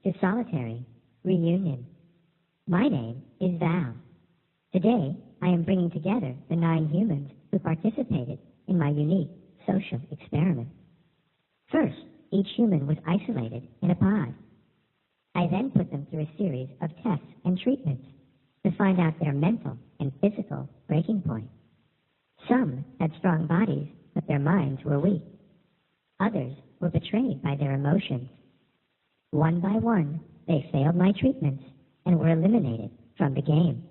to Solitary Reunion. My name is Val. Today, I am bringing together the 9 humans who participated in my unique social experiment. First, each human was isolated in a pod. I then put them through a series of tests and treatments to find out their mental and physical breaking point. Some had strong bodies, but their minds were weak. Others were betrayed by their emotions. One by one, they failed my treatments and were eliminated from the game.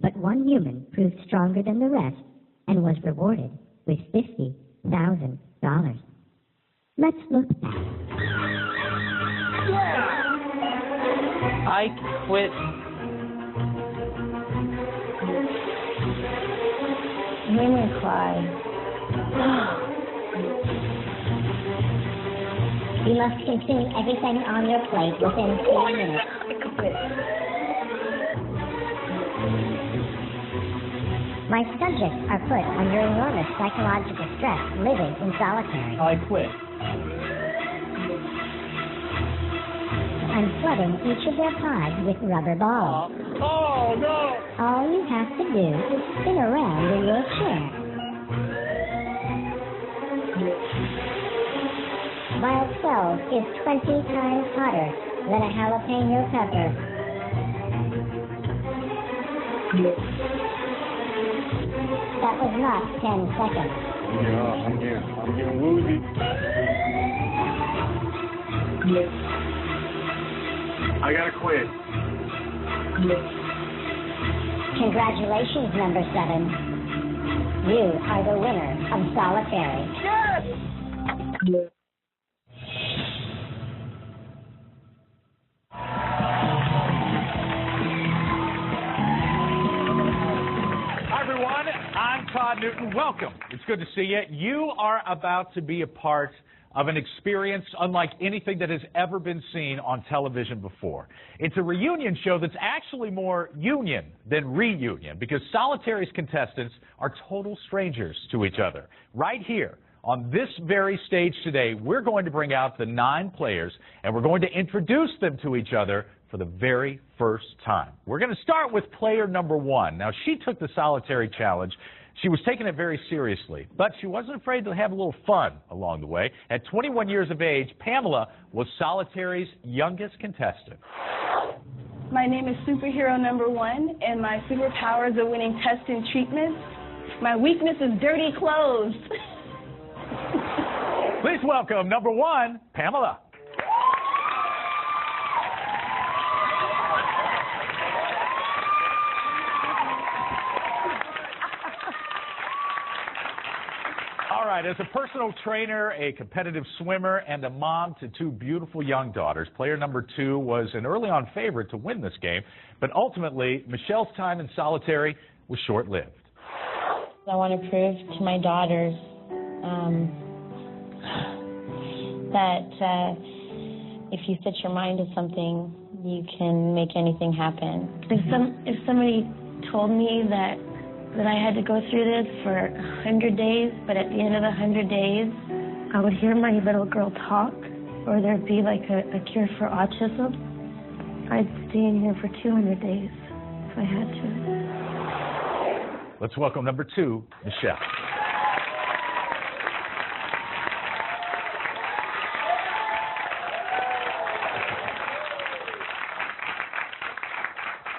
But one human proved stronger than the rest and was rewarded with $50,000. Let's look back. Yeah! I quit. You made me cry. You must consume everything on your plate within 3 minutes. My subjects are put under enormous psychological stress living in solitary. I quit. I'm flooding each of their pods with rubber balls. Oh, no! All you have to do is spin around in your chair. Vial 12 is 20 times hotter than a jalapeno pepper. That was not 10 seconds. Yeah, I'm getting woozy. I gotta quit. Congratulations, number 7. You are the winner of Solitary. Yes! Hi, everyone. I'm Todd Newton. Welcome. It's good to see you. You are about to be a part of an experience unlike anything that has ever been seen on television before. It's a reunion show that's actually more union than reunion because Solitary's contestants are total strangers to each other. Right here on this very stage today, we're going to bring out the 9 players and we're going to introduce them to each other for the very first time. We're going to start with player number 1. Now, she took the Solitary challenge. She was taking it very seriously, but she wasn't afraid to have a little fun along the way. At 21 years of age, Pamela was Solitary's youngest contestant. My name is superhero number 1, and my superpowers are winning tests and treatments. My weakness is dirty clothes. Please welcome number 1, Pamela. All right, as a personal trainer, a competitive swimmer, and a mom to 2 beautiful young daughters, player number 2 was an early-on favorite to win this game, but ultimately, Michelle's time in Solitary was short-lived. I want to prove to my daughters that if you set your mind to something, you can make anything happen. If somebody told me that I had to go through this for 100 days, but at the end of the 100 days, I would hear my little girl talk, or there'd be like a cure for autism, I'd stay in here for 200 days if I had to. Let's welcome number 2, Michelle.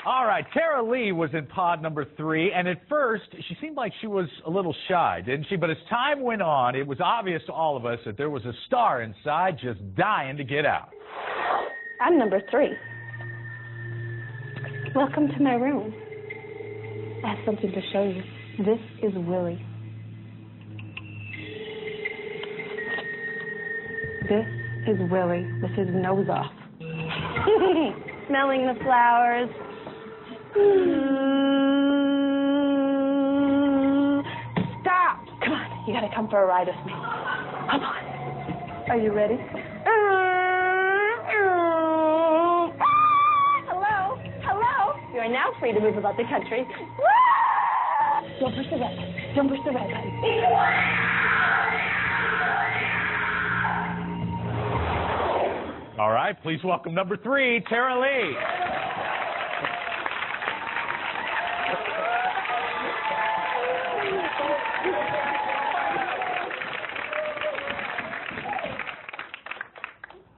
All right, Tara Lee was in pod number 3, and at first, she seemed like she was a little shy, didn't she? But as time went on, it was obvious to all of us that there was a star inside just dying to get out. I'm number 3. Welcome to my room. I have something to show you. This is Willie. This is Willie with his nose off. Smelling the flowers. Stop! Come on, you gotta come for a ride with me. Come on. Are you ready? Hello, hello. You are now free to move about the country. Don't push the red button. Don't push the red button. All right. right, please welcome number 3, Tara Lee.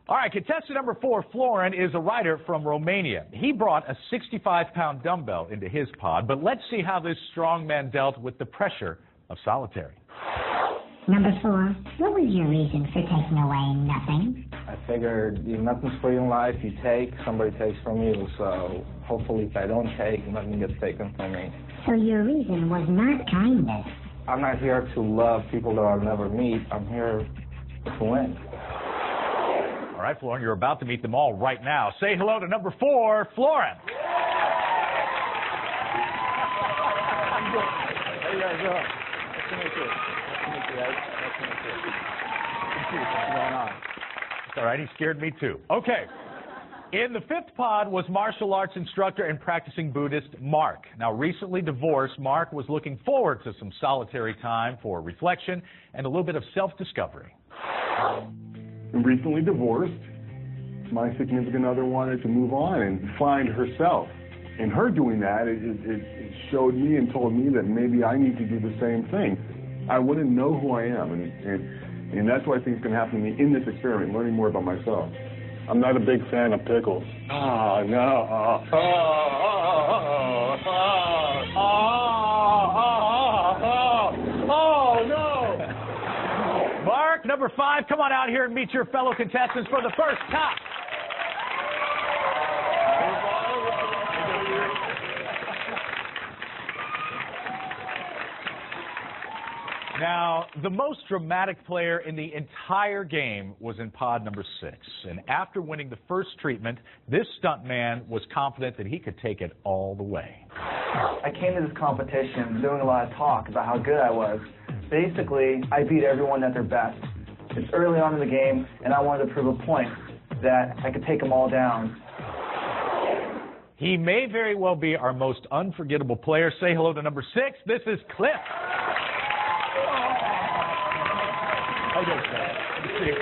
All right, contestant number 4, Florin, is a writer from Romania. He brought a 65-pound dumbbell into his pod, but let's see how this strong man dealt with the pressure of solitary. Number 4, what was your reason for taking away nothing? I figured nothing's free in life. You take, somebody takes from you, so hopefully if I don't take, nothing gets taken from me. So your reason was not kindness. I'm not here to love people that I'll never meet. I'm here to win. All right, Florin, you're about to meet them all right now. Say hello to number 4, Florin. How you guys doing? Nice to meet you. Nice to meet you, guys. Nice to meet you. What's going on? It's all right, he scared me too. Okay. In the 5th pod was martial arts instructor and practicing Buddhist Mark. Now, recently divorced, Mark was looking forward to some solitary time for reflection and a little bit of self-discovery. I'm recently divorced. My significant other wanted to move on and find herself. And her doing that, it showed me and told me that maybe I need to do the same thing. I want to know who I am, and that's what I think is going to happen to me in this experiment, learning more about myself. I'm not a big fan of pickles. Oh, no. Oh, no. Mark, number 5, come on out here and meet your fellow contestants for the first time. Now, the most dramatic player in the entire game was in pod number 6. And after winning the first treatment, this stuntman was confident that he could take it all the way. I came to this competition doing a lot of talk about how good I was. Basically, I beat everyone at their best. It's early on in the game, and I wanted to prove a point that I could take them all down. He may very well be our most unforgettable player. Say hello to number 6. This is Cliff. How you doing, sir? Good to see you.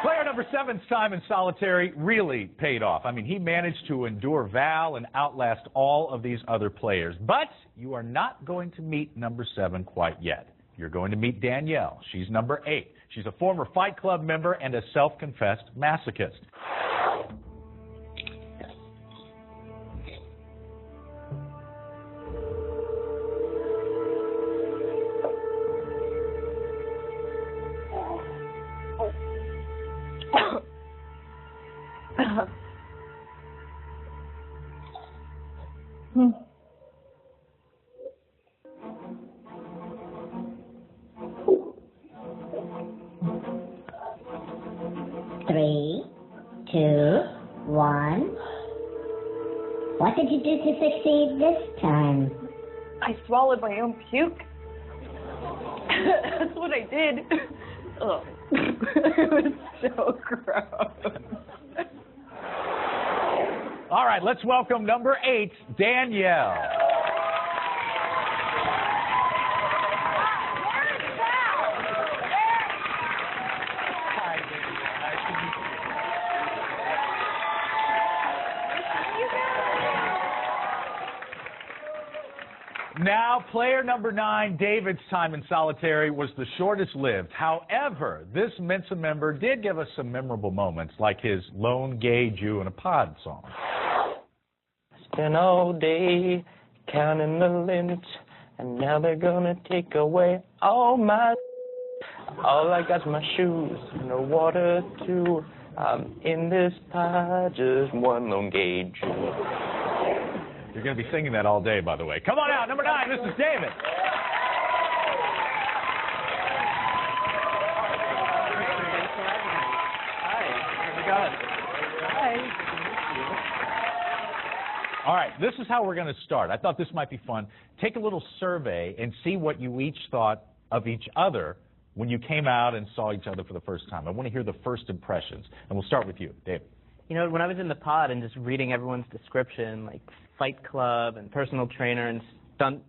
Player number 7's time in solitary really paid off. I mean, he managed to endure Val and outlast all of these other players. But you are not going to meet number 7 quite yet. You're going to meet Danielle. She's number 8. She's a former Fight Club member and a self-confessed masochist. Three, two, one. What did you do to succeed this time? I swallowed my own puke. That's what I did. Ugh. It was so gross. All right, let's welcome number 8, Danielle. Now, player number 9, David's time in solitary was the shortest lived. However, this Mensa member did give us some memorable moments, like his Lone Gay Jew in a Pod song. Spent all day counting the limits, and now they're gonna take away all my. All I got's my shoes, no water too. I'm in this pod, just one lone gay Jew. You're going to be singing that all day, by the way. Come on out, number 9, this is David. All right, this is how we're going to start. I thought this might be fun. Take a little survey and see what you each thought of each other when you came out and saw each other for the first time. I want to hear the first impressions. And we'll start with you, David. You know, when I was in the pod and just reading everyone's description, like Fight Club and personal trainer and stunt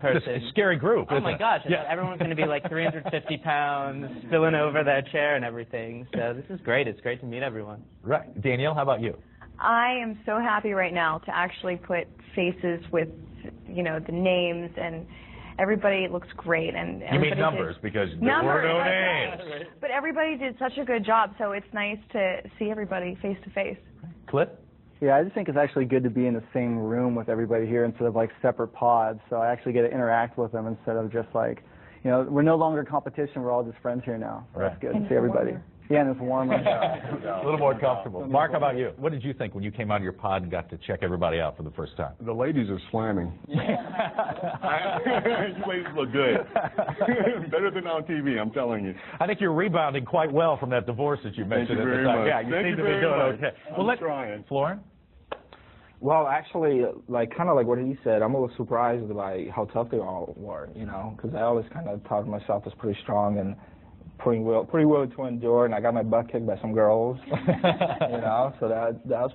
person. It's a scary group. Oh my gosh! Yeah. Everyone's going to be like 350 pounds, spilling over that chair and everything. So this is great. It's great to meet everyone. Right, Danielle, how about you? I am so happy right now to actually put faces with, you know, the names, and everybody looks great. And You mean numbers because there were no names. But everybody did such a good job, so it's nice to see everybody face to face. Cliff? Yeah, I just think it's actually good to be in the same room with everybody here instead of like separate pods. So I actually get to interact with them instead of just like, you know, we're no longer competition. We're all just friends here now. So Right. That's good to see everybody. Yeah, and it's warmer. A little more comfortable. Mark, how about you? What did you think when you came out of your pod and got to check everybody out for the first time? The ladies are slamming. You ladies look good. Better than on TV, I'm telling you. I think you're rebounding quite well from that divorce that you mentioned Thank you at the very time. much. Yeah, you Thank seem you to be very doing much. okay. I'm Well, trying. Florin? Well, actually, like kind of like what he said, I'm a little surprised by how tough they all were, you know, because I always kind of thought of myself as pretty strong and pretty willing to endure, and I got my butt kicked by some girls, you know, so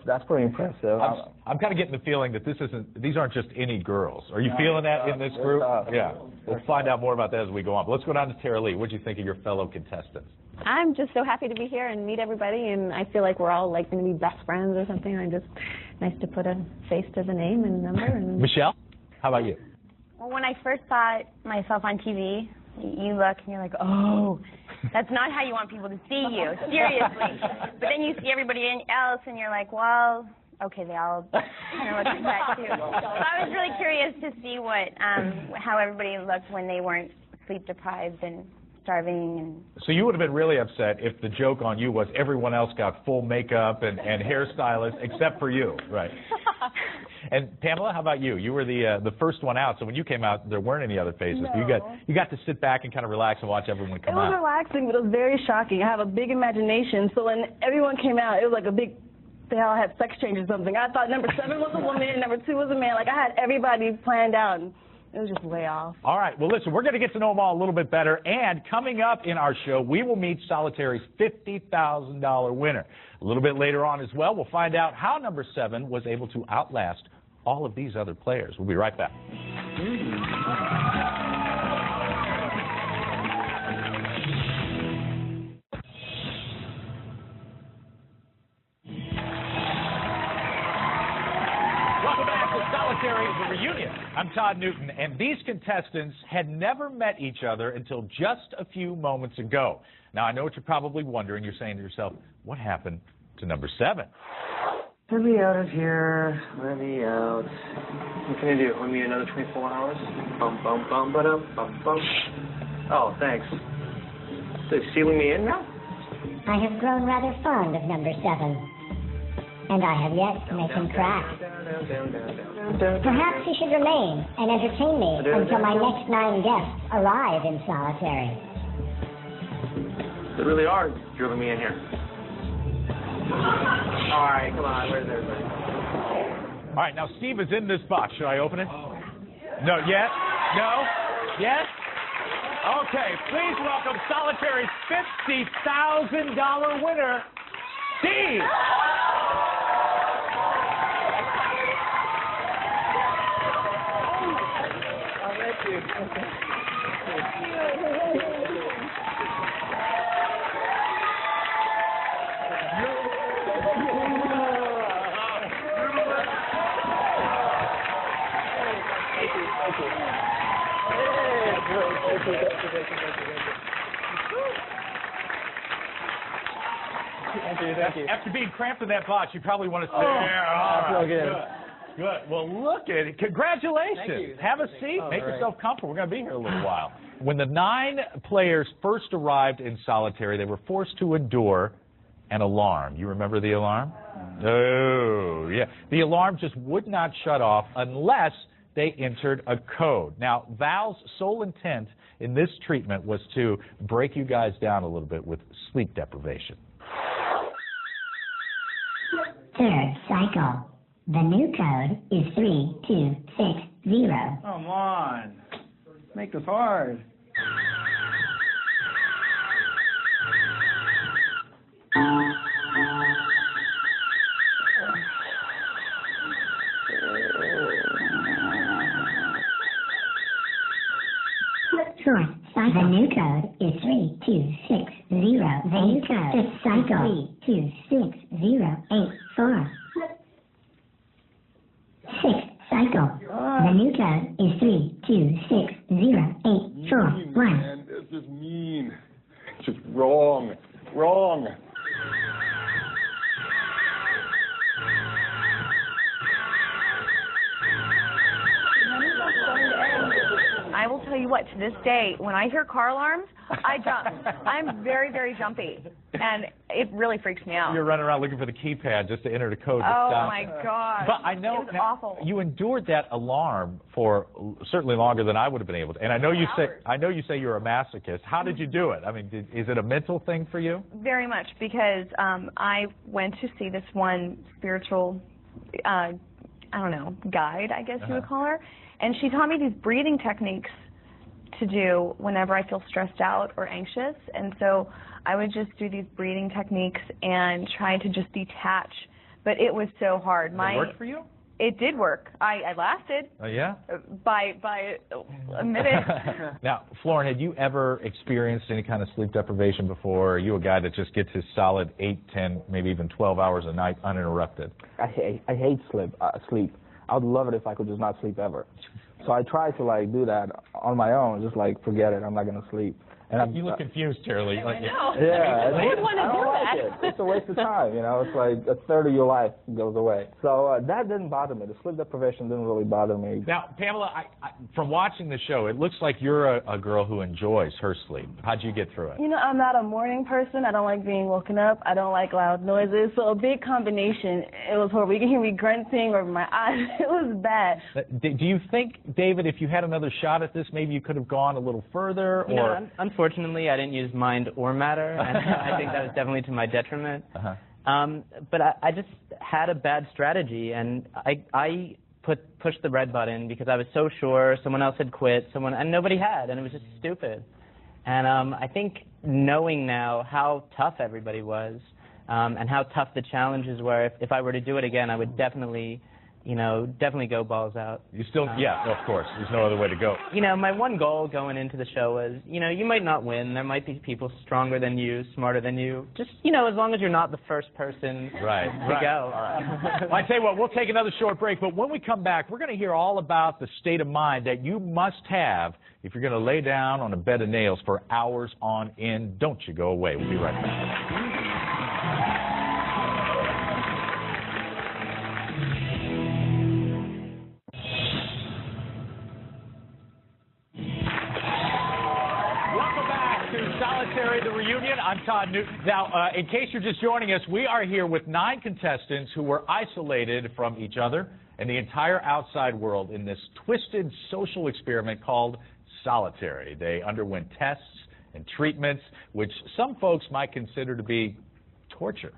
that's pretty impressive. I'm kind of getting the feeling that these aren't just any girls. Are you feeling that in this group? Yeah. We'll find out more about that as we go on. But let's go down to Tara Lee. What do you think of your fellow contestants? I'm just so happy to be here and meet everybody, and I feel like we're all like going to be best friends or something. I'm just nice to put a face to the name and number. And Michelle, how about you? Well, when I first saw myself on TV, you look and you're like, oh, that's not how you want people to see you, seriously. But then you see everybody else and you're like, well, okay, they all kind of look like that too. So I was really curious to see how everybody looked when they weren't sleep deprived and starving. And So you would have been really upset if the joke on you was everyone else got full makeup and hairstylists except for you, right? And Pamela, how about you? You were the first one out, so when you came out, there weren't any other faces. No. You got to sit back and kind of relax and watch everyone come out. It was out. relaxing, but it was very shocking. I have a big imagination, so when everyone came out, it was like a big, they all had sex change or something. I thought number 7 was a woman, number 2 was a man. Like I had everybody planned out, and it was just way off. All right. Well, listen, we're going to get to know them all a little bit better. And coming up in our show, we will meet Solitary's $50,000 winner. A little bit later on as well, we'll find out how number 7 was able to outlast all of these other players. We'll be right back. Welcome back to Solitary, the reunion. I'm Todd Newton, and these contestants had never met each other until just a few moments ago. Now, I know what you're probably wondering. You're saying to yourself, what happened to number 7? Let me out of here. Let me out. What can I do? Want me another 24 hours? Bum, bum, bum, ba-dum, bum, bum. Oh, thanks. They're sealing me in now? I have grown rather fond of number 7, and I have yet to make him crack. Perhaps he should remain and entertain me until my next 9 guests arrive in Solitary. They really are drilling me in here. All right, come on. Where's everybody? All right, now Steve is in this box. Should I open it? No, yes? No? Yes? Okay, please welcome Solitary's $50,000 winner, Steve! Thank you. After being cramped in that box, you probably want to sit there. I feel good. Good. Well, look at it. Congratulations. Thank you. Have a seat. Oh, Make right. yourself comfortable. We're going to be here a little while. When the 9 players first arrived in Solitary, they were forced to endure an alarm. You remember the alarm? Oh, yeah. The alarm just would not shut off unless they entered a code. Now, Val's sole intent in this treatment was to break you guys down a little bit with sleep deprivation. Third cycle. The new code is 3260. Come on. Make this hard. Fourth cycle. The new code is 3260. The new code. Fifth cycle. 326084. Sixth cycle. The new code is 326084. Man, this is mean. It's just wrong. Wrong. I will tell you what, to this day, when I hear car alarms, I jump. I'm very, very jumpy, and it really freaks me out. You're running around looking for the keypad just to enter the code to Oh, stop. my gosh. But I know it was awful. you endured that alarm for certainly longer than I would have been able to. And I know you say you're a masochist. How did you do it? I mean, is it a mental thing for you? Very much, because I went to see this one spiritual, I don't know, guide, I guess you would call her. And she taught me these breathing techniques to do whenever I feel stressed out or anxious. And so I would just do these breathing techniques and try to just detach. But it was so hard. Did it work for you? It did work. I lasted. Oh, yeah? By a minute. Now, Florin, had you ever experienced any kind of sleep deprivation before? Are you a guy that just gets his solid 8, 10, maybe even 12 hours a night uninterrupted? I hate sleep. I would love it if I could just not sleep ever. So I try to do that on my own, just forget it, I'm not going to sleep. And you look confused, Charlie. Yeah, who would want to do that? It's a waste of time, It's like a third of your life goes away. So that didn't bother me. The sleep deprivation didn't really bother me. Now, Pamela, from watching the show, it looks like you're a girl who enjoys her sleep. How'd you get through it? I'm not a morning person. I don't like being woken up. I don't like loud noises. So a big combination. It was horrible. You can hear me grunting or my eyes. It was bad. Do you think, David, if you had another shot at this, maybe you could have gone a little further? Or Unfortunately, I didn't use mind or matter, and I think that was definitely to my detriment. But I just had a bad strategy, and I pushed the red button because I was so sure someone else had quit, and nobody had, and it was just stupid. And I think knowing now how tough everybody was, and how tough the challenges were, if I were to do it again, I would definitely go balls out. You still, yeah, of course. There's no other way to go. My one goal going into the show was, you might not win. There might be people stronger than you, smarter than you. Just, as long as you're not the first person to go. All right. Well, I tell you what, we'll take another short break, but when we come back, we're going to hear all about the state of mind that you must have if you're going to lay down on a bed of nails for hours on end. Don't you go away. We'll be right back. Solitary, the reunion. I'm Todd Newton. Now, in case you're just joining us, we are here with 9 contestants who were isolated from each other and the entire outside world in this twisted social experiment called Solitary. They underwent tests and treatments, which some folks might consider to be torture.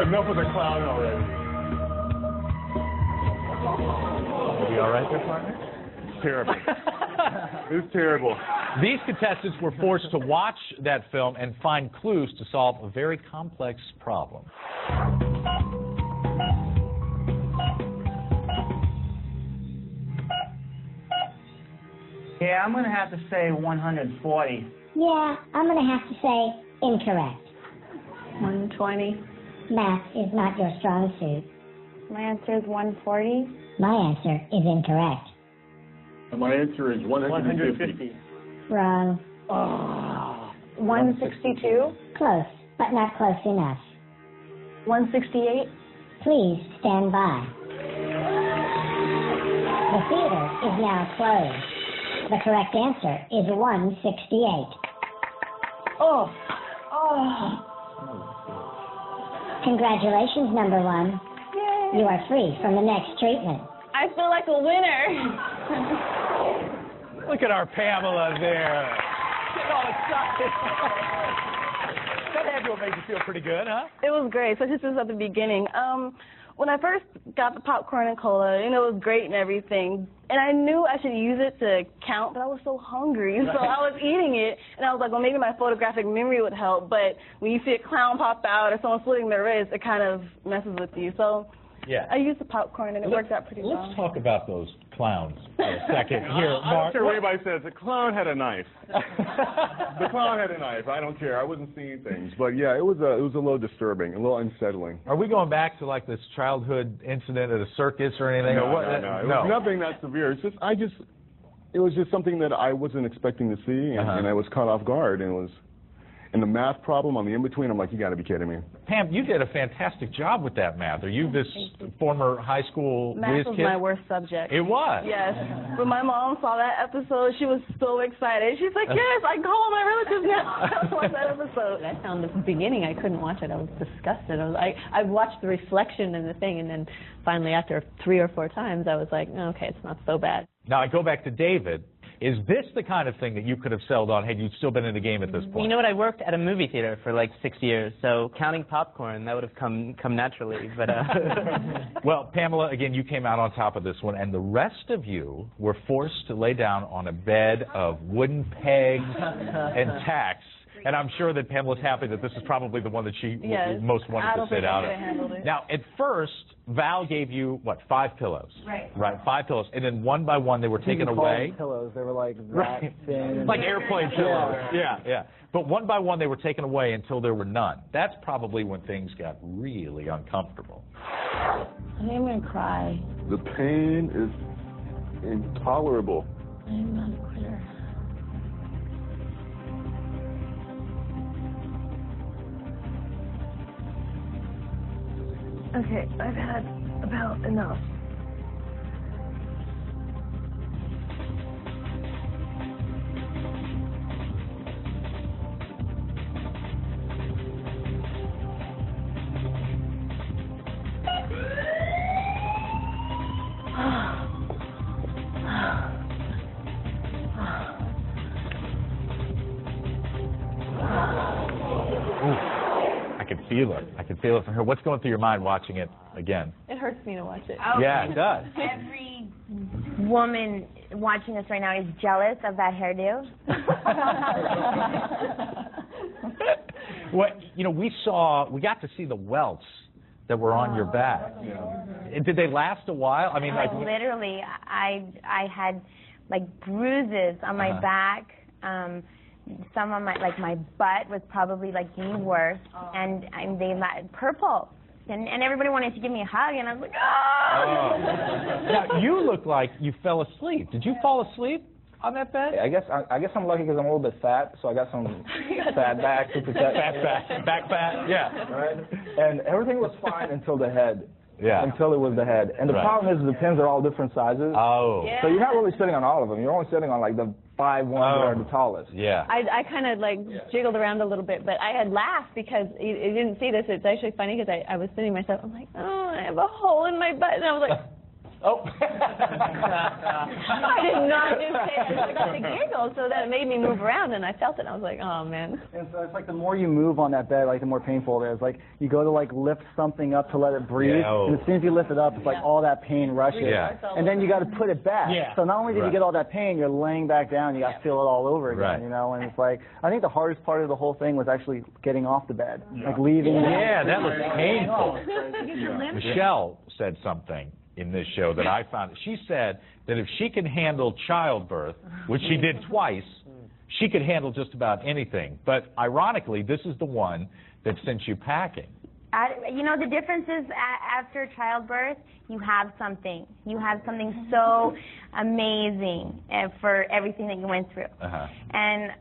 Enough of the clown already. Are you all right there, partner? It's terrible. It's terrible. These contestants were forced to watch that film and find clues to solve a very complex problem. Yeah, I'm going to have to say 140. Yeah, I'm going to have to say incorrect. 120. Math is not your strong suit. My answer is 140. My answer is incorrect. And my answer is 150. Wrong. 162. Close, but not close enough. 168. Please stand by. The theater is now closed. The correct answer is 168. Oh. Congratulations, number one. Yay. You are free from the next treatment. I feel like a winner. Look at our Pamela there. Getting all excited. That had to have made you feel pretty good, huh? It was great, especially since at the beginning. When I first got the popcorn and cola, it was great and everything. And I knew I should use it to count, but I was so hungry. So I was eating it, and I was like, well, maybe my photographic memory would help. But when you see a clown pop out or someone slitting their wrist, it kind of messes with you. So yeah. I used the popcorn, and it worked out pretty well. Let's talk about those clowns for a second. Here, I don't care what anybody says. The clown had a knife. The clown had a knife. I don't care. I wasn't seeing things, but yeah, it was a little disturbing, a little unsettling. Are we going back to like this childhood incident at a circus or anything? No, or what? no. It was nothing that severe. It's just it was just something that I wasn't expecting to see, and I was caught off guard, and it was. And the math problem on the in-between, I'm like, you got to be kidding me. Pam, you did a fantastic job with that math. Are you this former high school Math was kid? my worst subject. It was? Yes. When my mom saw that episode, she was so excited. She's like, yes, I can call all my relatives now to watch that episode. I found the beginning, I couldn't watch it. I was disgusted. I watched the reflection in the thing, and then finally after 3 or 4 times, I was like, oh, okay, it's not so bad. Now, I go back to David. Is this the kind of thing that you could have sold on had you still been in the game at this point? You know what? I worked at a movie theater for like 6 years, so counting popcorn, that would have come naturally. But Well, Pamela, again, you came out on top of this one, and the rest of you were forced to lay down on a bed of wooden pegs and tacks. And I'm sure that Pamela's happy that this is probably the one that she most wanted to sit out of. Now, at first, Val gave you, what, 5 pillows? Right. Right, 5 pillows. And then one by one they were taken away. Pillows. They were like that thin. Like airplane pillows. Yeah. But one by one they were taken away until there were none. That's probably when things got really uncomfortable. I think I'm going to cry. The pain is intolerable. I'm not a quitter. Okay, I've had about enough. I can feel it from her. What's going through your mind watching it again? It hurts me to watch it. Oh, yeah, it does. Every woman watching this right now is jealous of that hairdo. Well, you know, we got to see the welts that were on your back. Yeah. Did they last a while? I mean, literally, I had like bruises on my back. Some on my butt was probably like the worst, and they purple, and everybody wanted to give me a hug, and I was like, oh. Now you look like you fell asleep. Did you fall asleep on that bed? I guess I'm lucky because I'm a little bit fat, so I got some fat back to protect. Back fat. Yeah. Right. And everything was fine until the head. Yeah. Until it was the head. And the problem is the pins are all different sizes. Oh. So you're not really sitting on all of them. You're only sitting on like the 5 ones that are the tallest. Yeah. I kind of like jiggled around a little bit, but I had laughed because you didn't see this. It's actually funny because I was sitting myself. I'm like, oh, I have a hole in my butt, and I was like. Oh. I did not just say it. I got the giggle, so that made me move around, and I felt it, and I was like, oh, man. And so it's like the more you move on that bed, like the more painful it is. Like you go to like lift something up to let it breathe, and as soon as you lift it up, it's like all that pain rushes. Yeah. And then you got to put it back. Yeah. So not only did you get all that pain, you're laying back down, you got to feel it all over again, you know? And it's like, I think the hardest part of the whole thing was actually getting off the bed, like leaving. Yeah, that was painful. Michelle said something in this show that I found. She said that if she can handle childbirth, which she did twice, she could handle just about anything. But ironically, this is the one that sent you packing. You know, the difference is after childbirth, you have something. You have something so amazing for everything that you went through. And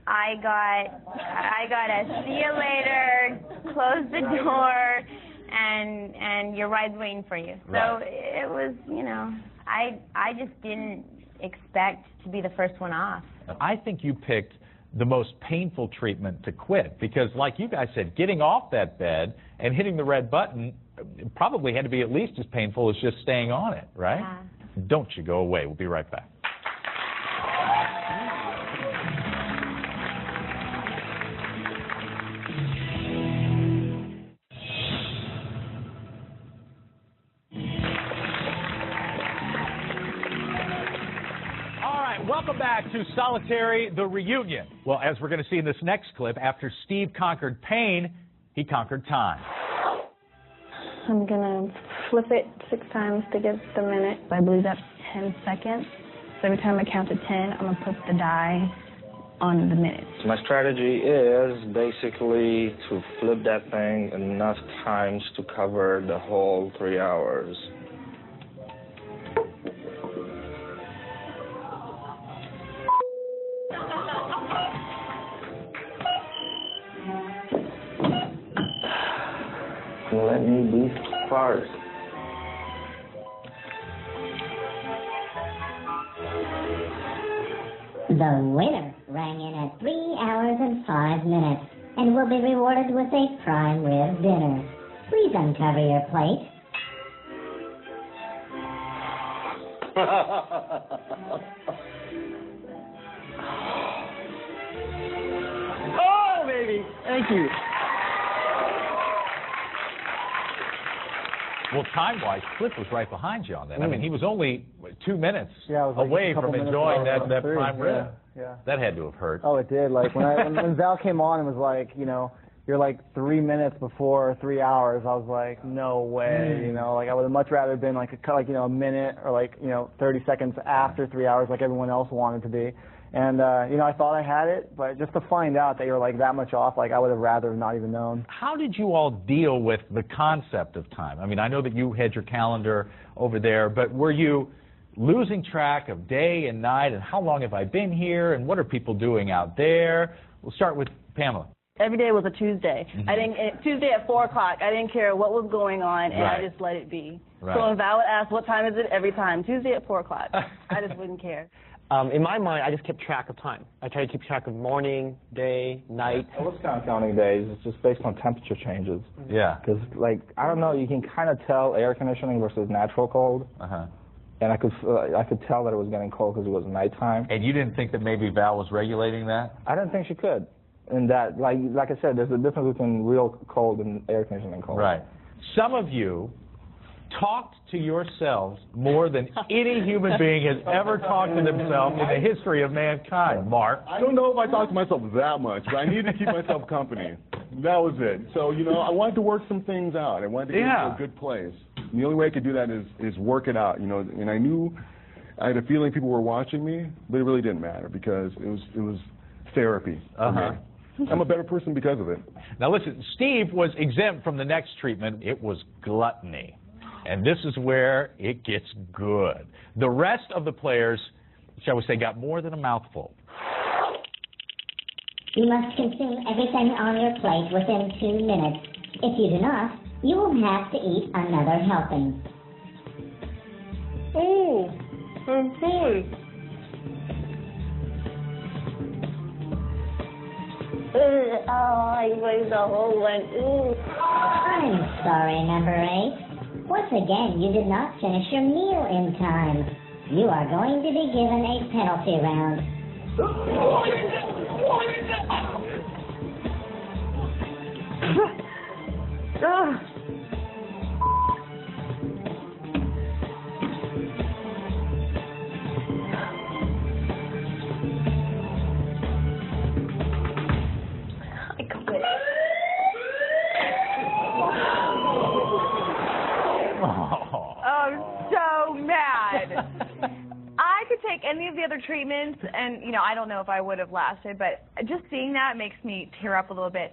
I got a see you later, close the door, and your ride's waiting for you. So Right. it was, you know, I just didn't expect to be the first one off. I think you picked the most painful treatment to quit because, like you guys said, getting off that bed and hitting the red button probably had to be at least as painful as just staying on it, right? Yeah. Don't you go away. We'll be right back. Welcome back to Solitary, the reunion. Well, as we're going to see in this next clip, after Steve conquered pain, he conquered time. I'm going to flip it 6 times to get the minute. I believe that's 10 seconds. So every time I count to 10, I'm going to put the die on the minute. So my strategy is basically to flip that thing enough times to cover the whole 3 hours. Let me be first. The winner rang in at 3 hours and 5 minutes and will be rewarded with a prime rib dinner. Please uncover your plate. Oh, baby. Thank you. Well, time-wise, Cliff was right behind you on that. I mean, he was only 2 minutes away from enjoying that prime rib. Yeah. That had to have hurt. Oh, it did. Like when Val came on and was like, you know, you're like 3 minutes before 3 hours. I was like, no way. You know, like I would have much rather been like a minute or 30 seconds after 3 hours, like everyone else wanted to be. And, you know, I thought I had it, but just to find out that you're like that much off, like I would have rather not even known. How did you all deal with the concept of time? I mean, I know that you had your calendar over there, but were you losing track of day and night and how long have I been here and what are people doing out there? We'll start with Pamela. Every day was a Tuesday. Tuesday at 4 o'clock, I didn't care what was going on, and I just let it be. Right. So when Val would ask, what time is it? Every time, Tuesday at 4 o'clock. I just wouldn't care. In my mind, I just kept track of time. I try to keep track of morning, day, night. I was kind of counting days. It's just based on temperature changes. Yeah. Because, like, I don't know, you can kind of tell air conditioning versus natural cold. Uh-huh. And I could tell that it was getting cold because it was nighttime. And you didn't think that maybe Val was regulating that? I didn't think she could. And that, like I said, there's a difference between real cold and air conditioning cold. Right. Some of you talked to yourselves more than any human being has ever talked to themselves in the history of mankind. Mark? I don't know if I talked to myself that much, but I needed to keep myself company. That was it. So, you know, I wanted to work some things out. I wanted to get to a good place. And the only way I could do that is work it out, you know. And I knew, I had a feeling people were watching me, but it really didn't matter because it was therapy for me. I'm a better person because of it. Now listen, Steve was exempt from the next treatment. It was gluttony. And this is where it gets good. The rest of the players, shall we say, got more than a mouthful. You must consume everything on your plate within 2 minutes. If you do not, you will have to eat another helping. Oh, I'm full. Oh, I ate the whole one. I'm sorry, number 8. Once again, you did not finish your meal in time. You are going to be given a penalty round. I'm so mad. I could take any of the other treatments, and, you know, I don't know if I would have lasted, but just seeing that makes me tear up a little bit.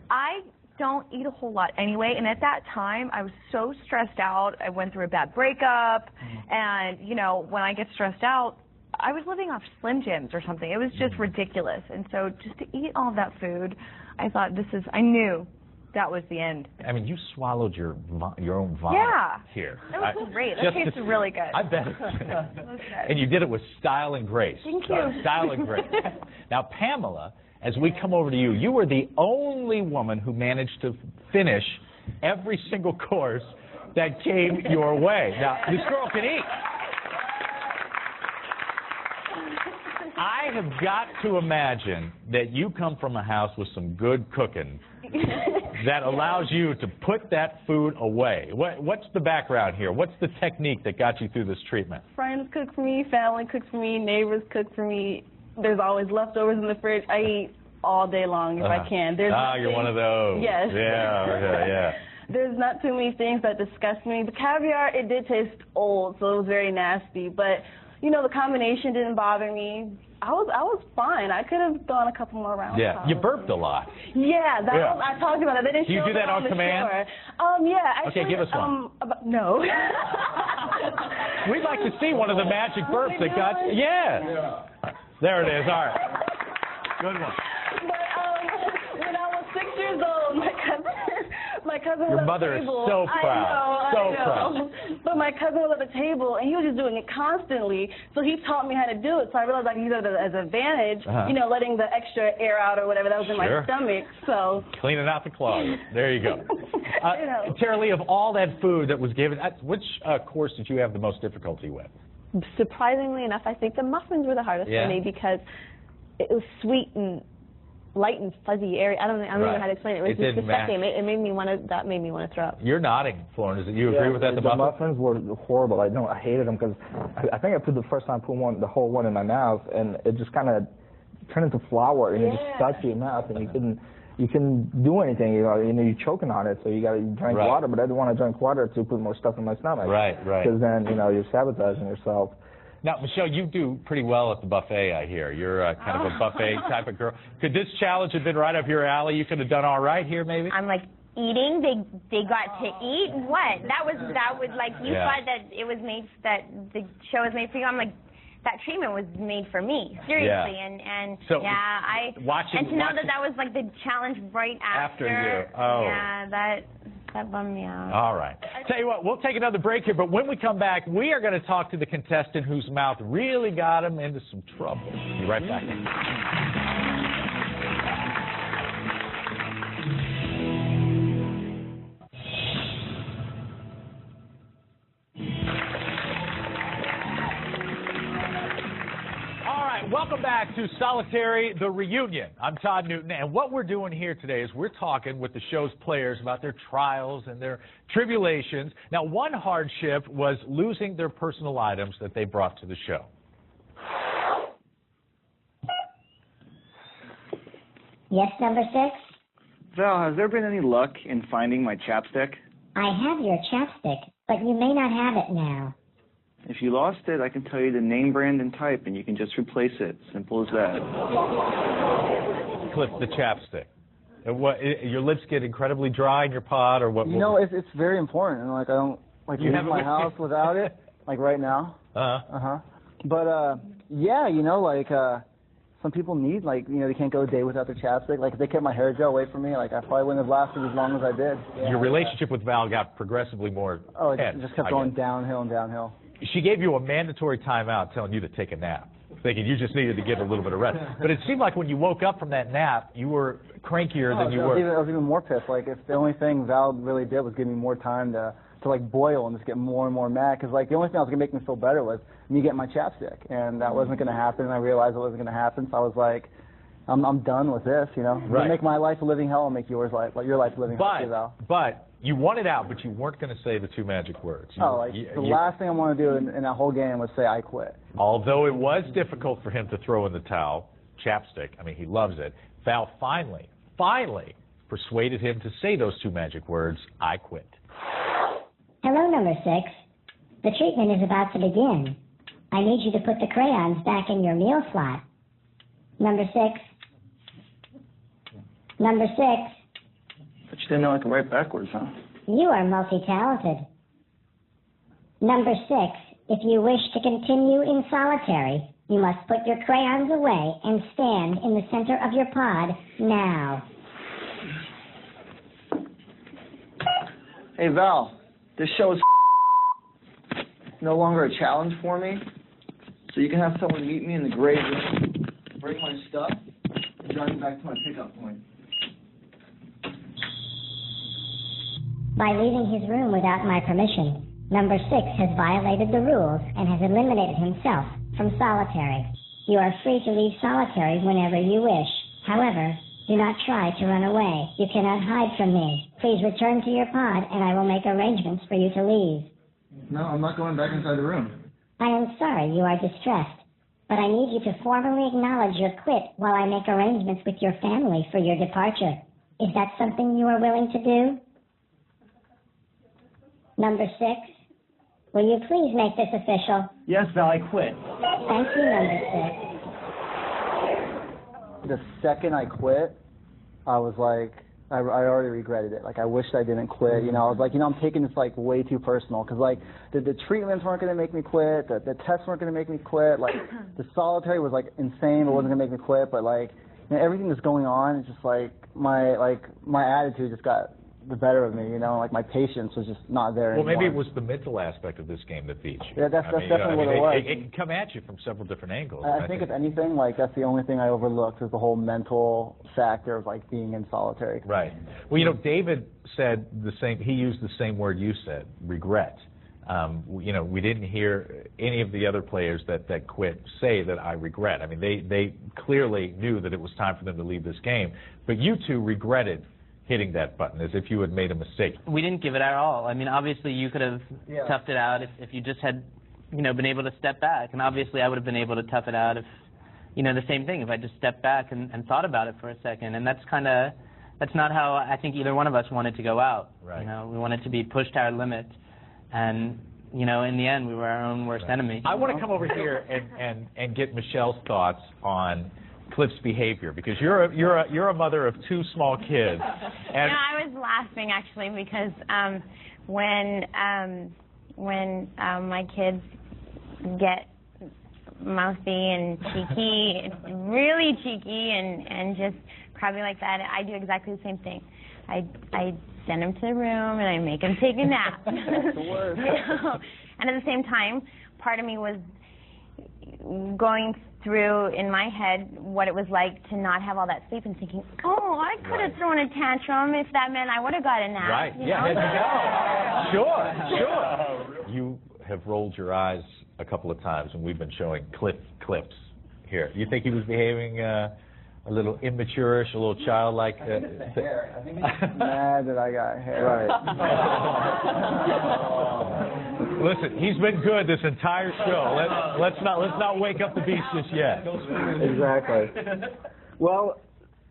I don't eat a whole lot anyway, and at that time, I was so stressed out. I went through a bad breakup, and, you know, when I get stressed out, I was living off Slim Jims or something. It was just ridiculous. And so just to eat all that food, I thought I knew that was the end. I mean, you swallowed your own vomit here. That was great. That tasted really good. I bet. And you did it with style and grace. Thank you. Style and grace. Now, Pamela, as we come over to you, you were the only woman who managed to finish every single course that came your way. Now, this girl can eat. I have got to imagine that you come from a house with some good cooking that allows you to put that food away. What's the background here? What's the technique that got you through this treatment? Friends cook for me, family cooks for me, neighbors cook for me. There's always leftovers in the fridge. I eat all day long if I can. You're one of those. Yes. Yeah. There's not too many things that disgust me. The caviar, it did taste old, so it was very nasty. But, you know, the combination didn't bother me. I was fine. I could have gone a couple more rounds. Yeah, probably. you burped a lot. Yeah, I talked about that. They didn't Do you show do that on the command? Show. Yeah. Actually, okay, give us one. No. We'd like to see one of the magic burps that got. Yeah. There it is. All right. Good one. But when I was 6 years old, my cousin was Your at mother the table. is so proud. I know. But my cousin was at the table, and he was just doing it constantly. So he taught me how to do it. So I realized I could use it as an advantage, you know, letting the extra air out or whatever that was in my stomach. So cleaning out the closet. There you go. Tara Lee, of all that food that was given, which course did you have the most difficulty with? Surprisingly enough, I think the muffins were the hardest for me because it was sweet and light and fuzzy area. I don't know how to explain it. It was just disgusting. It made me want to throw up. You're nodding, Florence. Do you agree with that? The muffins were horrible. I hated them because I think I put the first time the whole one in my mouth, and it just kind of turned into flour, and it just stuck to your mouth, and you couldn't do anything. You're choking on it, so you got to drink water. But I didn't want to drink water to put more stuff in my stomach. Right. Because then you're sabotaging yourself. Now, Michelle, you do pretty well at the buffet, I hear. You're kind of a buffet type of girl. Could this challenge have been right up your alley? You could have done all right here, maybe? I'm like, eating? They got to eat? What? That was like, you thought that it was made, that the show was made for you? I'm like, that treatment was made for me, seriously. And to know that was like the challenge right after you. Oh. Yeah, that bummed me out. All right. Tell you what, we'll take another break here, but when we come back, we are going to talk to the contestant whose mouth really got him into some trouble. Be right back. Welcome back to Solitary, the Reunion. I'm Todd Newton, and what we're doing here today is we're talking with the show's players about their trials and their tribulations. Now, one hardship was losing their personal items that they brought to the show. Yes, number 6? Val, has there been any luck in finding my chapstick? I have your chapstick, but you may not have it now. If you lost it, I can tell you the name, brand, and type, and you can just replace it. Simple as that. Clip the chapstick. Your lips get incredibly dry in your pod, or what? You know, it's very important. And, like, I don't leave my house without it, like right now. But yeah, you know, like some people need, like, you know, they can't go a day without their chapstick. Like, if they kept my hair gel away from me, like, I probably wouldn't have lasted as long as I did. Yeah. Your relationship with Val got progressively more tense. It just kept going downhill and downhill. She gave you a mandatory timeout telling you to take a nap, thinking you just needed to get a little bit of rest. But it seemed like when you woke up from that nap, you were crankier than you were. I was even more pissed. Like, if the only thing Val really did was give me more time to like boil and just get more and more mad, because like the only thing that was going to make me feel better was me getting my chapstick, and that wasn't going to happen, and I realized it wasn't going to happen, so I was like, I'm done with this, you know. Right. Make my life a living hell and make your life a living hell too, Val. But you wanted out, but you weren't going to say the two magic words. The last thing I want to do in that whole game was say I quit. Although it was difficult for him to throw in the towel, chapstick, I mean, he loves it, Val finally persuaded him to say those two magic words, I quit. Hello, number 6. The treatment is about to begin. I need you to put the crayons back in your meal slot. Number 6. Number 6. But you didn't know I could write backwards, huh? You are multi-talented. Number 6. If you wish to continue in solitary, you must put your crayons away and stand in the center of your pod now. Hey, Val, this show is no longer a challenge for me, so you can have someone meet me in the gray room, bring my stuff, and drive me back to my pickup point. By leaving his room without my permission, Number 6 has violated the rules and has eliminated himself from solitary. You are free to leave solitary whenever you wish. However, do not try to run away. You cannot hide from me. Please return to your pod and I will make arrangements for you to leave. No, I'm not going back inside the room. I am sorry you are distressed, but I need you to formally acknowledge your quit while I make arrangements with your family for your departure. Is that something you are willing to do? Number 6, will you please make this official? Yes, Val, I quit. Thank you, Number 6. The second I quit, I was like, I already regretted it. Like, I wished I didn't quit. You know, I was like, I'm taking this, like, way too personal. Because, like, the treatments weren't going to make me quit. The tests weren't going to make me quit. Like, the solitary was, like, insane. It wasn't going to make me quit. But, like, everything that's going on, it's just, like, my attitude just got the better of me, like my patience was just not there anymore. Well, maybe it was the mental aspect of this game that beat you. Yeah, that's definitely what it was. It can come at you from several different angles. I think if anything, like that's the only thing I overlooked is the whole mental factor of like being in solitary. Right. Well, David said the same. He used the same word you said, regret. We didn't hear any of the other players that quit say that I regret. I mean, they clearly knew that it was time for them to leave this game, but you two regretted hitting that button as if you had made a mistake. We didn't give it our all. I mean, obviously you could have toughed it out if you just had, been able to step back. And obviously I would have been able to tough it out if, the same thing, if I just stepped back and thought about it for a second. And that's not how I think either one of us wanted to go out. Right. We wanted to be pushed to our limit. And, in the end, we were our own worst enemy. I want to come over here and get Michelle's thoughts on Cliff's behavior, because you're a mother of 2 small kids. And I was laughing actually because when my kids get mouthy and cheeky, really cheeky, and just crabby like that, I do exactly the same thing. I send them to the room and I make them take a nap. That's the worst. And at the same time, part of me was going through in my head what it was like to not have all that sleep and thinking, I could have thrown a tantrum if that meant I would have got a nap. Right. Yeah. There you go. Sure. You have rolled your eyes a couple of times when we've been showing Cliff clips here. You think he was behaving a little immature-ish, a little childlike? I think it's the hair. I think he's mad that I got hair. Right. Listen, he's been good this entire show. Let's not wake up the beast just yet. Exactly. Well,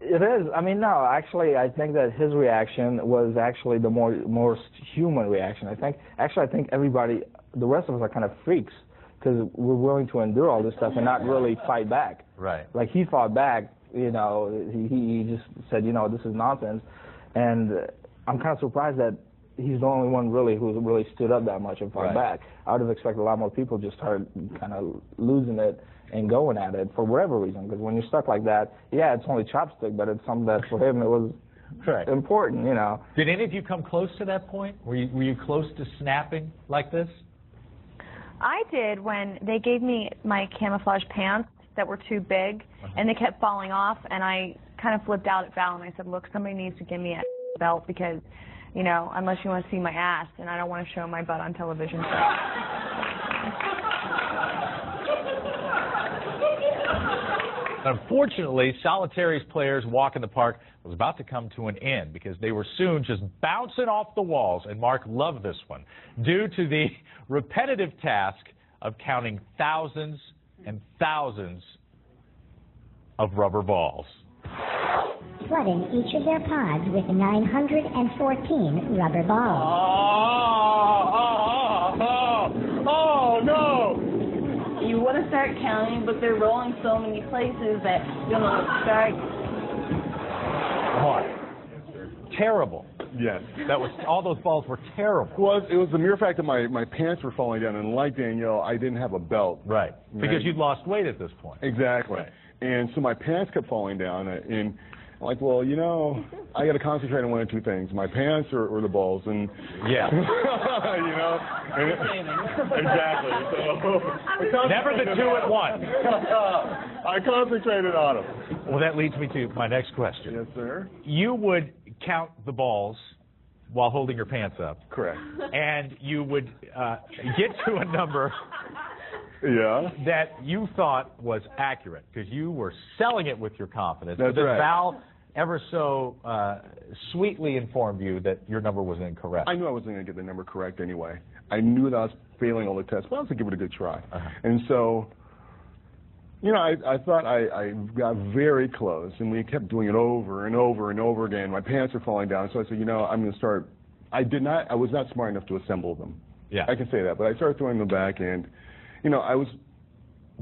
it is. I mean, no, actually, I think that his reaction was actually the most human reaction. I think everybody, the rest of us are kind of freaks because we're willing to endure all this stuff and not really fight back. Right. Like he fought back. He just said, this is nonsense, and I'm kind of surprised that he's the only one really who's really stood up that much and fought back. I would have expected a lot more people just started kind of losing it and going at it for whatever reason. Because when you're stuck like that, it's only chopstick, but it's something that for him it was important, Did any of you come close to that point? Were you close to snapping like this? I did when they gave me my camouflage pants that were too big, and they kept falling off, and I kind of flipped out at Val, and I said, look, somebody needs to give me a belt because, unless you want to see my ass, and I don't want to show my butt on television. Unfortunately, Solitary's players' walk in the park was about to come to an end because they were soon just bouncing off the walls, and Mark loved this one, due to the repetitive task of counting thousands and thousands of rubber balls. Flooding each of their pods with 914 rubber balls. Oh no! You want to start counting, but they're rolling so many places that you're going to start. Mark, terrible. Yes. All those balls were terrible. Well, it was the mere fact that my pants were falling down, and like Danielle, I didn't have a belt. Right. Because you'd lost weight at this point. Exactly. Right. And so my pants kept falling down, and I'm like, well, you know, I got to concentrate on one or two things, my pants or the balls, and yeah, you know, exactly. So never the two at once. I concentrated on them. Well, that leads me to my next question. Yes, sir. You would count the balls while holding your pants up. Correct. And you would get to a number that you thought was accurate because you were selling it with your confidence. That's but right. Val ever so sweetly informed you that your number was incorrect. I knew I wasn't going to get the number correct anyway. I knew that I was failing all the tests, but I was going to give it a good try. And so, you know, I thought I got very close, and we kept doing it over and over and over again. My pants are falling down, so I said, you know, I'm going to start. I was not smart enough to assemble them. Yeah. I can say that, but I started throwing them back, and, you know, I was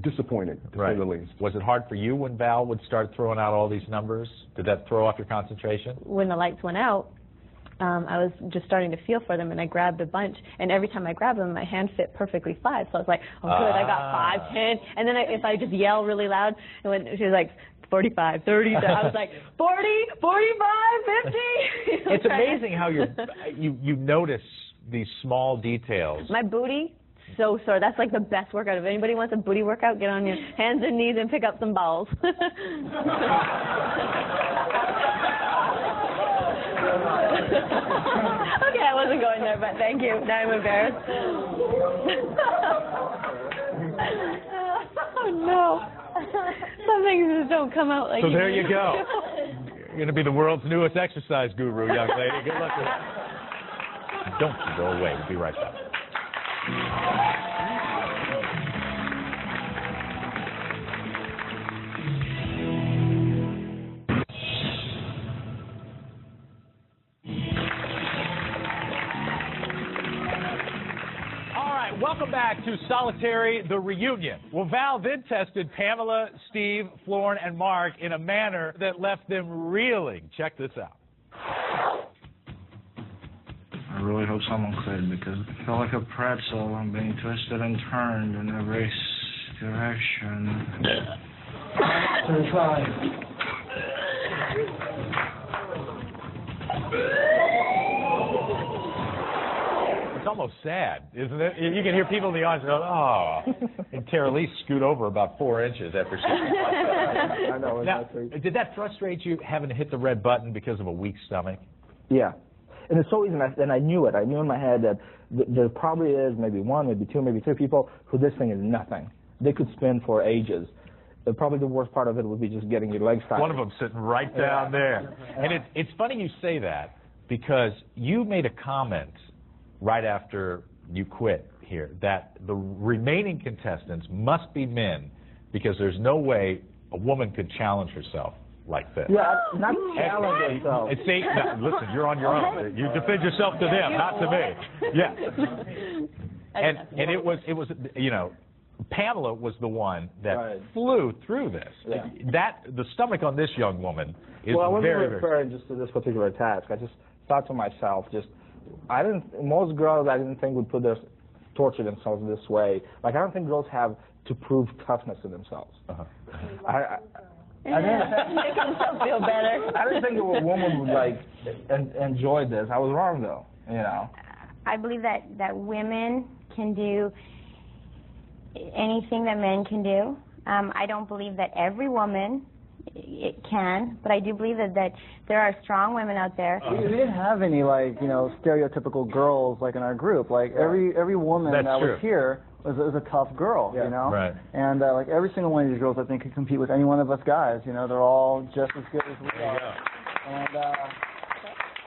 disappointed, to say the least. Was it hard for you when Val would start throwing out all these numbers? Did that throw off your concentration? When the lights went out, I was just starting to feel for them, and I grabbed a bunch, and every time I grabbed them, my hand fit perfectly 5, so I was like, oh, good, I got 5, 10, and then if I just yell really loud, and when she was like, 45, 30, I was like, 40, 45, 50. It's amazing how you notice these small details. My booty, so sore. That's like the best workout. If anybody wants a booty workout, get on your hands and knees and pick up some balls. Okay, I wasn't going there, but thank you. Now I'm embarrassed. Oh, no. Some things just don't come out like So there you go. You're going to be the world's newest exercise guru, young lady. Good luck with that. Don't you go away. We'll be right back. Welcome back to Solitary, the reunion. Well, Val then tested Pamela, Steve, Florin, and Mark in a manner that left them reeling. Check this out. I really hope someone could, because I feel like a pretzel. I'm being twisted and turned in every direction. 35. It's almost sad, isn't it? You can hear people in the audience go, oh. And Tara Lee scoot over about 4 inches after she I know. Now, did that frustrate you, having to hit the red button because of a weak stomach? Yeah. And it's so easy, and I knew it. I knew in my head that there probably is maybe 1, maybe 2, maybe 3 people who this thing is nothing. They could spin for ages. Probably the worst part of it would be just getting your legs tired. One of them sitting right down there. And it's funny you say that, because you made a comment right after you quit here that the remaining contestants must be men, because there's no way a woman could challenge herself like this. Yeah, not challenge herself. See, no, listen, you're on your own. You defend yourself to them, not to me. Yeah. And it was you know, Pamela was the one that flew through this. Yeah. The stomach on this young woman is well, I wasn't very, referring just to this particular task. I just thought to myself, most girls I didn't think would torture themselves this way. Like, I don't think girls have to prove toughness to themselves. I didn't make themselves feel better. I didn't think a woman would enjoy this. I was wrong though, you know. I believe that women can do anything that men can do. I don't believe that every woman it can, but I do believe that there are strong women out there. We didn't have any stereotypical girls in our group. Every woman that was here was a tough girl, you know. Right. And every single one of these girls, I think, could compete with any one of us guys. You know, they're all just as good as we are. And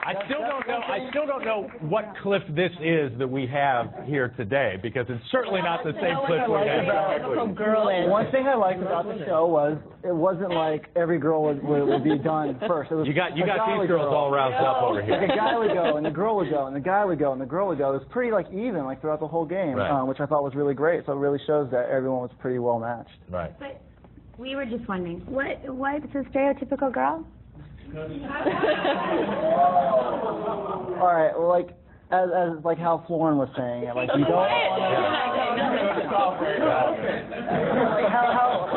I still don't know what clip this is that we have here today, because it's certainly not the same clip we had. One thing I liked about the show was it wasn't like every girl would be done first. It was you got these girls all roused up over here. Like a guy would go, and the girl would go, and the guy would go, and the girl would go. It was pretty even throughout the whole game, which I thought was really great. So it really shows that everyone was pretty well matched. Right. But we were just wondering, what's a stereotypical girl? All right, well, as how Florin was saying, you don't want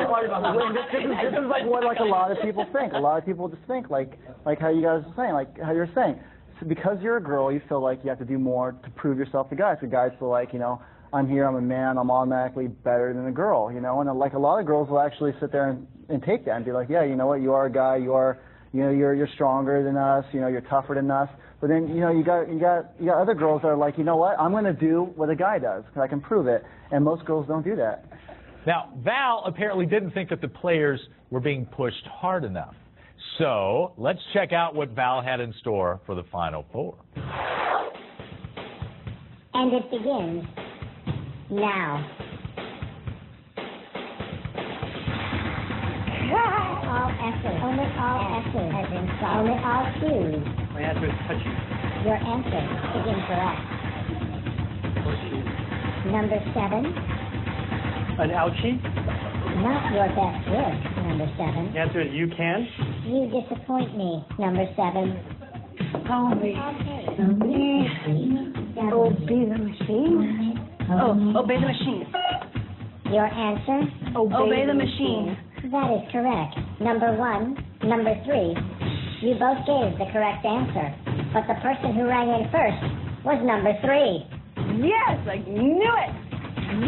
to. part about this is like what like a lot of people think. A lot of people just think like how you guys are saying, like how you're saying. So because you're a girl, you feel like you have to do more to prove yourself to guys. The guys feel like, you know, I'm here, I'm a man, I'm automatically better than a girl, you know. And like a lot of girls will actually sit there and take that and be like, yeah, you know what, you are a guy, you're stronger than us, you know, you're tougher than us. But then, you know, you got other girls that are like, you know what, I'm going to do what a guy does because I can prove it. And most girls don't do that. Now, Val apparently didn't think that the players were being pushed hard enough. So let's check out what Val had in store for the Final Four. And it begins now. All effort. Only all effort has been solved. Only all cues. My answer is touchy. Your answer is incorrect. Number 7. An ouchie? Not your best work, number 7. The answer is you can. You disappoint me, number 7. Obey the machine. Oh, obey the machine. Your answer? Obey the machine. That is correct. Number 1, number 3. You both gave the correct answer, but the person who rang in first was number 3. Yes, I knew it.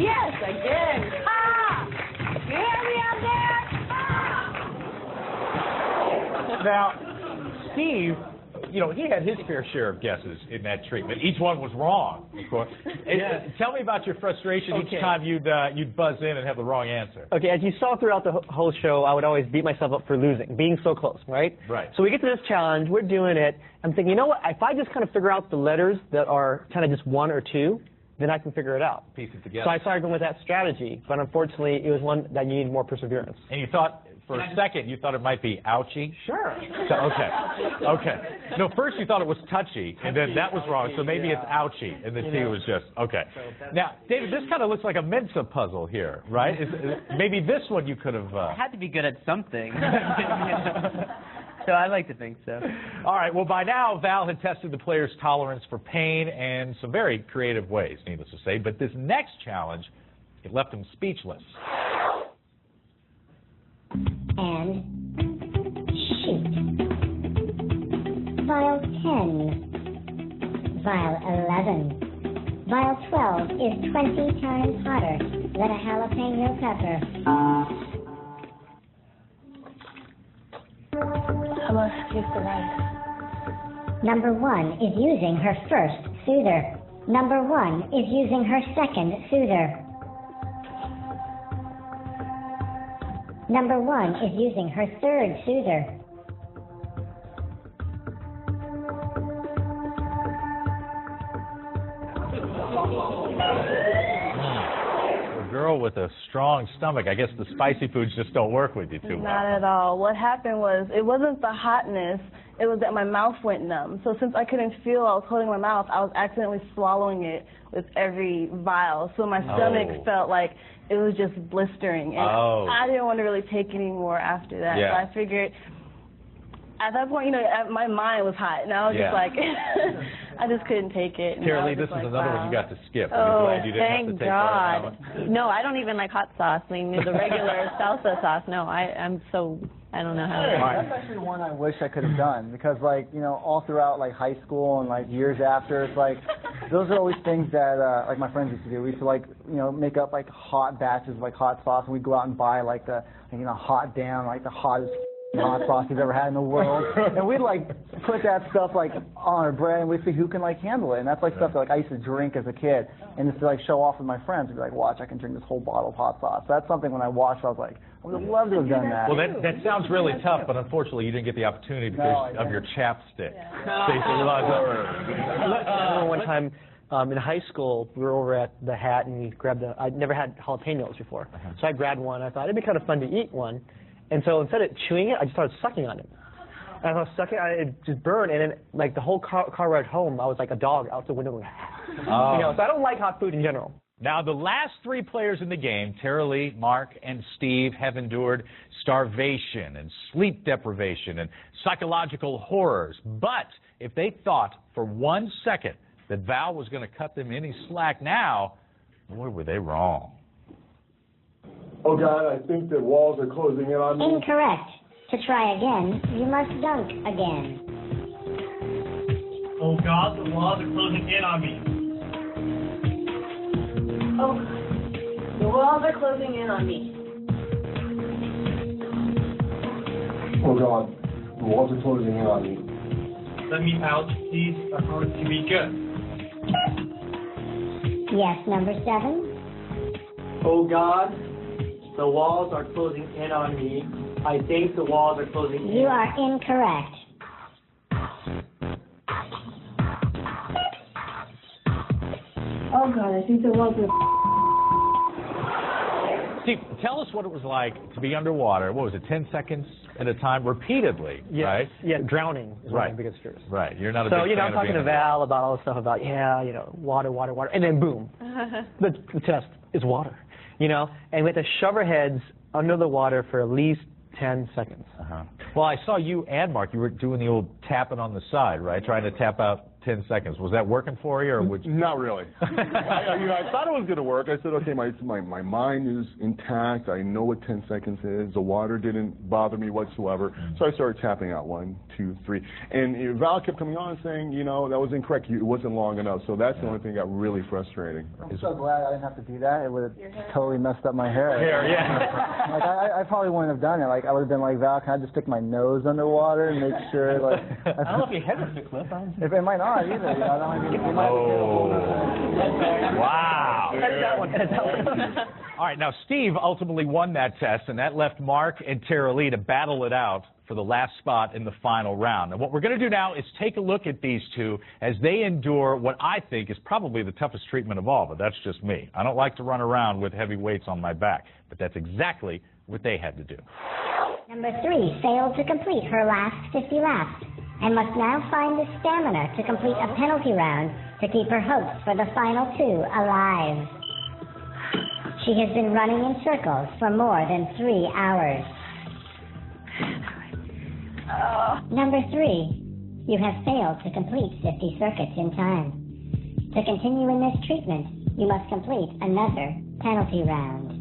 Yes, I did. Ah! You hear me out there? Ah! Now, Steve, you know, he had his fair share of guesses in that treatment. Each one was wrong, of course. Yeah. Tell me about your frustration each time you'd buzz in and have the wrong answer. Okay, as you saw throughout the whole show, I would always beat myself up for losing, being so close, right? Right. So we get to this challenge, we're doing it. I'm thinking, you know what, if I just kind of figure out the letters that are kind of just 1 or 2, then I can figure it out. Piece it together. So I started going with that strategy, but unfortunately, it was one that needed more perseverance. And you thought, for a second, you thought it might be ouchie? Sure. So, okay. No, first you thought it was touchy, and then that was wrong, so maybe it's ouchie, and the T was just, okay. Now, David, this kind of looks like a Mensa puzzle here, right? Maybe this one you could have... I had to be good at something. So I like to think so. All right, well, by now, Val had tested the players' tolerance for pain in some very creative ways, needless to say, but this next challenge, it left him speechless. And shoot. Vial 10. Vial 11. Vial 12 is 20 times hotter than a jalapeno pepper. I must use the right. Number 1 is using her first soother. Number 1 is using her second soother. Number 1 is using her third soother. A girl with a strong stomach. I guess the spicy foods just don't work with you too well. Not at all. What happened was, it wasn't the hotness, it was that my mouth went numb. So since I couldn't feel I was holding my mouth, I was accidentally swallowing it with every vial. So my stomach felt like it was just blistering. And I didn't want to really take any more after that. Yeah. So I figured, at that point, you know, my mind was hot. And I was just like, I just couldn't take it. Tara Lee, this is another one you got to skip. Oh, glad you didn't have to thank take God. that No, I don't even like hot sauce. I mean, the regular salsa sauce. No, I'm so, I don't know how to do it. That's actually one I wish I could have done because, like, you know, all throughout, like, high school and, like, years after, it's like, those are always things that, like, my friends used to do. We used to, like, you know, make up, like, hot batches of, like, hot sauce, and we'd go out and buy, like, the, you know, hot damn, like, the hottest hot sauce you've ever had in the world. And we'd, like, put that stuff, like, on our bread, and we'd see who can, like, handle it. And that's, like, stuff that, like, I used to drink as a kid. And just to, like, show off with my friends, I'd be like, watch, I can drink this whole bottle of hot sauce. That's something when I watched, I was like, I would have loved to have done that. Well, that sounds really tough, but unfortunately you didn't get the opportunity because of your chapstick. I remember one time in high school, we were over at the Hat, and we grabbed I'd never had jalapenos before. So I grabbed one. I thought it'd be kind of fun to eat one. And so instead of chewing it, I just started sucking on it. And I was sucking on it, it just burned. And then, like, the whole car ride home, I was like a dog out the window going, you know, so I don't like hot food in general. Now, the last three players in the game, Tara Lee, Mark, and Steve, have endured starvation and sleep deprivation and psychological horrors. But if they thought for 1 second that Val was going to cut them any slack now, boy, were they wrong. Oh God, I think the walls are closing in on me. Incorrect. To try again, you must dunk again. Oh God, the walls are closing in on me. Oh, the walls are closing in on me. Oh God, the walls are closing in on me. Let me out. These are hard to be good. Yes, number 7. Oh God, the walls are closing in on me. I think the walls are closing in. You are incorrect. Oh God, I think the walls are... Steve, tell us what it was like to be underwater. What was it, 10 seconds at a time, repeatedly, right? Yeah, drowning is one of my biggest fears. Right, you're not a so, big you know, fan I'm talking to of Val about all this stuff about, water, and then boom, the test is water, and we have to shove our heads under the water for at least 10 seconds. Well, I saw you and Mark, you were doing the old tapping on the side, right? Trying to tap out 10 seconds. Was that working for you, or would you? Not really. I thought it was going to work. I said, okay, my mind is intact. I know what 10 seconds is. The water didn't bother me whatsoever. So I started tapping out 1, 2, 3. And Val kept coming on and saying, that was incorrect. It wasn't long enough. So that's the only thing that got really frustrating. I'm so glad I didn't have to do that. It would have totally messed up my hair. Yeah. I probably wouldn't have done it. Like, I would have been like, Val, can I just stick my nose underwater and make sure, like... I don't know if your head would fit, Cliff. If it might not either. I don't know, Wow. Edit that one. All right, now Steve ultimately won that test, and that left Mark and Tara Lee to battle it out for the last spot in the final round. And what we're going to do now is take a look at these two as they endure what I think is probably the toughest treatment of all, but that's just me. I don't like to run around with heavy weights on my back, but that's exactly what they had to do. Number 3 failed to complete her last 50 laps and must now find the stamina to complete a penalty round to keep her hopes for the final 2 alive. She has been running in circles for more than 3 hours. Number 3, you have failed to complete 50 circuits in time. To continue in this treatment, you must complete another penalty round.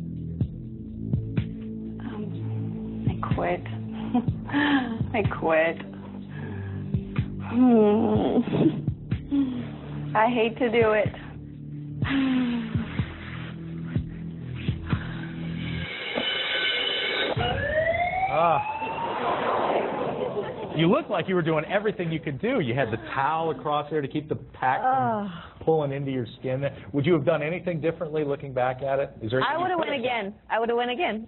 I quit. I quit. I hate to do it. You looked like you were doing everything you could do. You had the towel across there to keep the pack from pulling into your skin. Would you have done anything differently looking back at it? Is there I would have went again.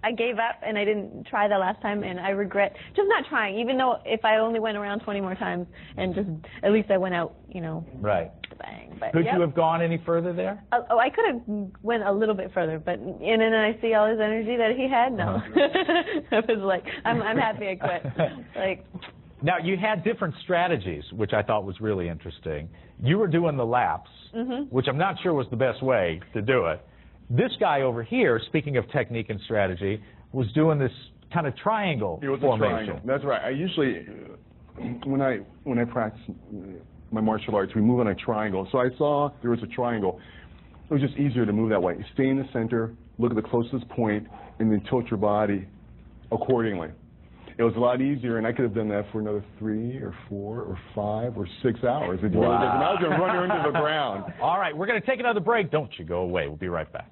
I gave up and I didn't try the last time, and I regret just not trying. Even though if I only went around 20 more times and just at least I went out, Right. Bang. But Could you have gone any further there? I could have went a little bit further, but and then I see all his energy that he had. No, I was like, I'm happy I quit. Like. Now, you had different strategies, which I thought was really interesting. You were doing the laps, which I'm not sure was the best way to do it. This guy over here, speaking of technique and strategy, was doing this kind of triangle formation. A triangle. That's right. I usually, when I practice my martial arts, we move on a triangle. So I saw there was a triangle. It was just easier to move that way. Stay in the center, look at the closest point, and then tilt your body accordingly. It was a lot easier, and I could have done that for another 3 or 4 or 5 or 6 hours. Wow. And I was going to run her into the ground. All right, we're going to take another break. Don't you go away. We'll be right back.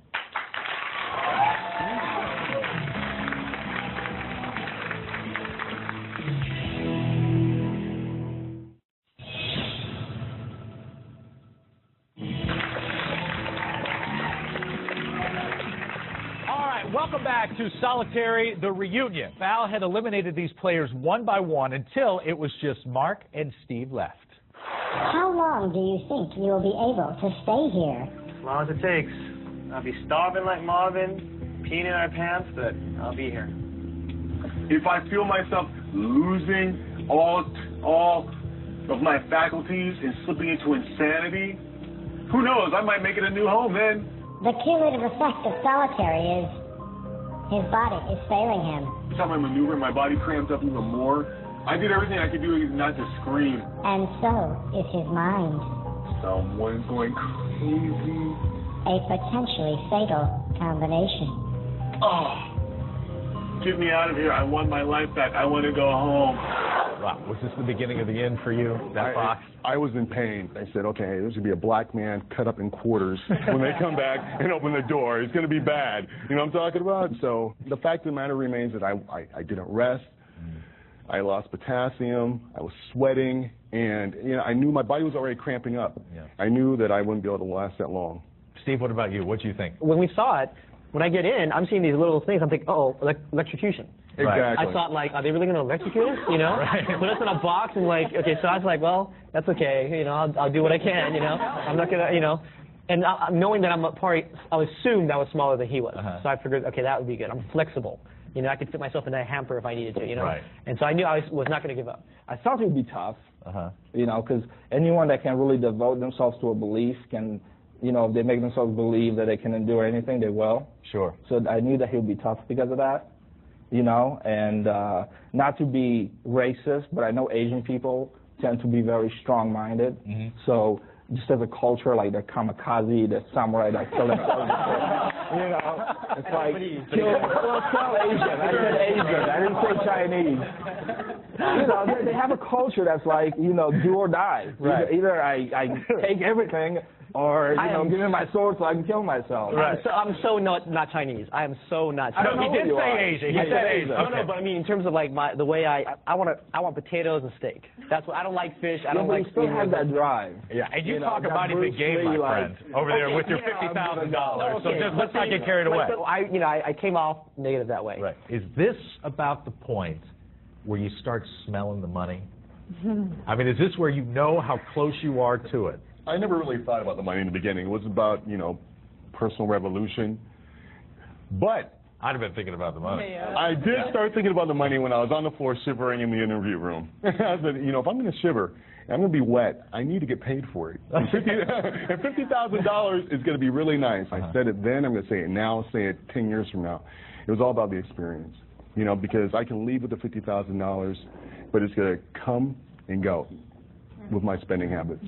Welcome back to Solitary, the reunion. Val had eliminated these players one by one until it was just Mark and Steve left. How long do you think you will be able to stay here? As long as it takes. I'll be starving like Marvin, peeing in our pants, but I'll be here. If I feel myself losing all of my faculties and slipping into insanity, who knows? I might make it a new home then. The cumulative effect of solitary is his body is failing him. Every time I maneuver, my body cramps up even more. I did everything I could do not to scream. And so is his mind. Someone's going crazy. a potentially fatal combination. Oh, get me out of here. I want my life back. I want to go home. Wow. Was this the beginning of the end for you, that box? I was in pain. I said, okay, there's going to be a black man cut up in quarters when they come back and open the door. It's going to be bad. You know what I'm talking about? So the fact of the matter remains that I didn't rest. I lost potassium. I was sweating. And, you know, I knew my body was already cramping up. Yeah. I knew that I wouldn't be able to last that long. Steve, what about you? What do you think? When we saw it, when I get in, I'm seeing these little things. I'm thinking, oh, electrocution. Exactly. I thought, like, are they really going to electrocute us? You know, put us in a box and like, okay. So I was like, well, that's okay. You know, I'll do what I can. You know, I'm not gonna, you know, and knowing that I'm a party, I assumed I was smaller than he was. So I figured, okay, that would be good. I'm flexible. You know, I could fit myself in a hamper if I needed to. You know, and so I knew I was not going to give up. I thought it would be tough. You know, because anyone that can really devote themselves to a belief can, you know, if they make themselves believe that they can endure anything, they will. Sure. So I knew that he would be tough because of that. You know, and not to be racist, but I know Asian people tend to be very strong-minded. So just as a culture, like the kamikaze, the samurai that kill themselves. You know, it's like kill Asian. I said Asian. I didn't say Chinese. You know, they have a culture that's like, you know, do or die. Right. Either I take everything, or you know, give me my sword so I can kill myself. Right. I'm so not Chinese. I am so not Chinese. No, he did say Asian. He said Asian. No, but I mean in terms of like the way I want potatoes and steak. That's what I don't like fish. I don't like. You still have that drive. Yeah, and you talk about the game, my friend, over there with your $50,000. So just let's not get carried away. I came off negative that way. Right. Is this about the point where you start smelling the money? I mean, is this where you know how close you are to it? I never really thought about the money in the beginning. It was about, you know, personal revolution. But I'd have been thinking about the money. I did start thinking about the money when I was on the floor shivering in the interview room. I said, you know, if I'm going to shiver, and I'm going to be wet, I need to get paid for it. And $50,000 is going to be really nice. I said it then, I'm going to say it now, say it 10 years from now. It was all about the experience, you know, because I can leave with the $50,000, but it's going to come and go with my spending habits.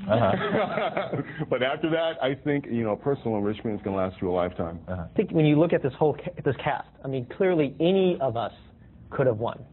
But after that, I think, you know, personal enrichment is going to last through a lifetime. I think when you look at this cast, I mean, clearly any of us could have won.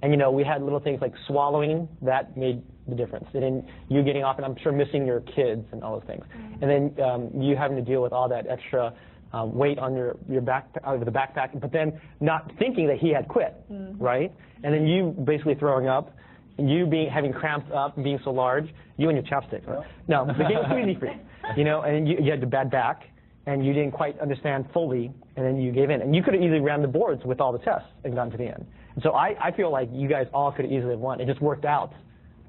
And, you know, we had little things like swallowing, that made the difference. And then you getting off, and I'm sure missing your kids and all those things. And then you having to deal with all that extra weight on your back, over the backpack, but then not thinking that he had quit, right? And then you basically throwing up, you having cramped up and being so large, you and your chopsticks. Right? No, the game was too easy for you. You know, and you had the bad back, and you didn't quite understand fully, and then you gave in. And you could have easily ran the boards with all the tests and gotten to the end. And so I feel like you guys all could have easily won. It just worked out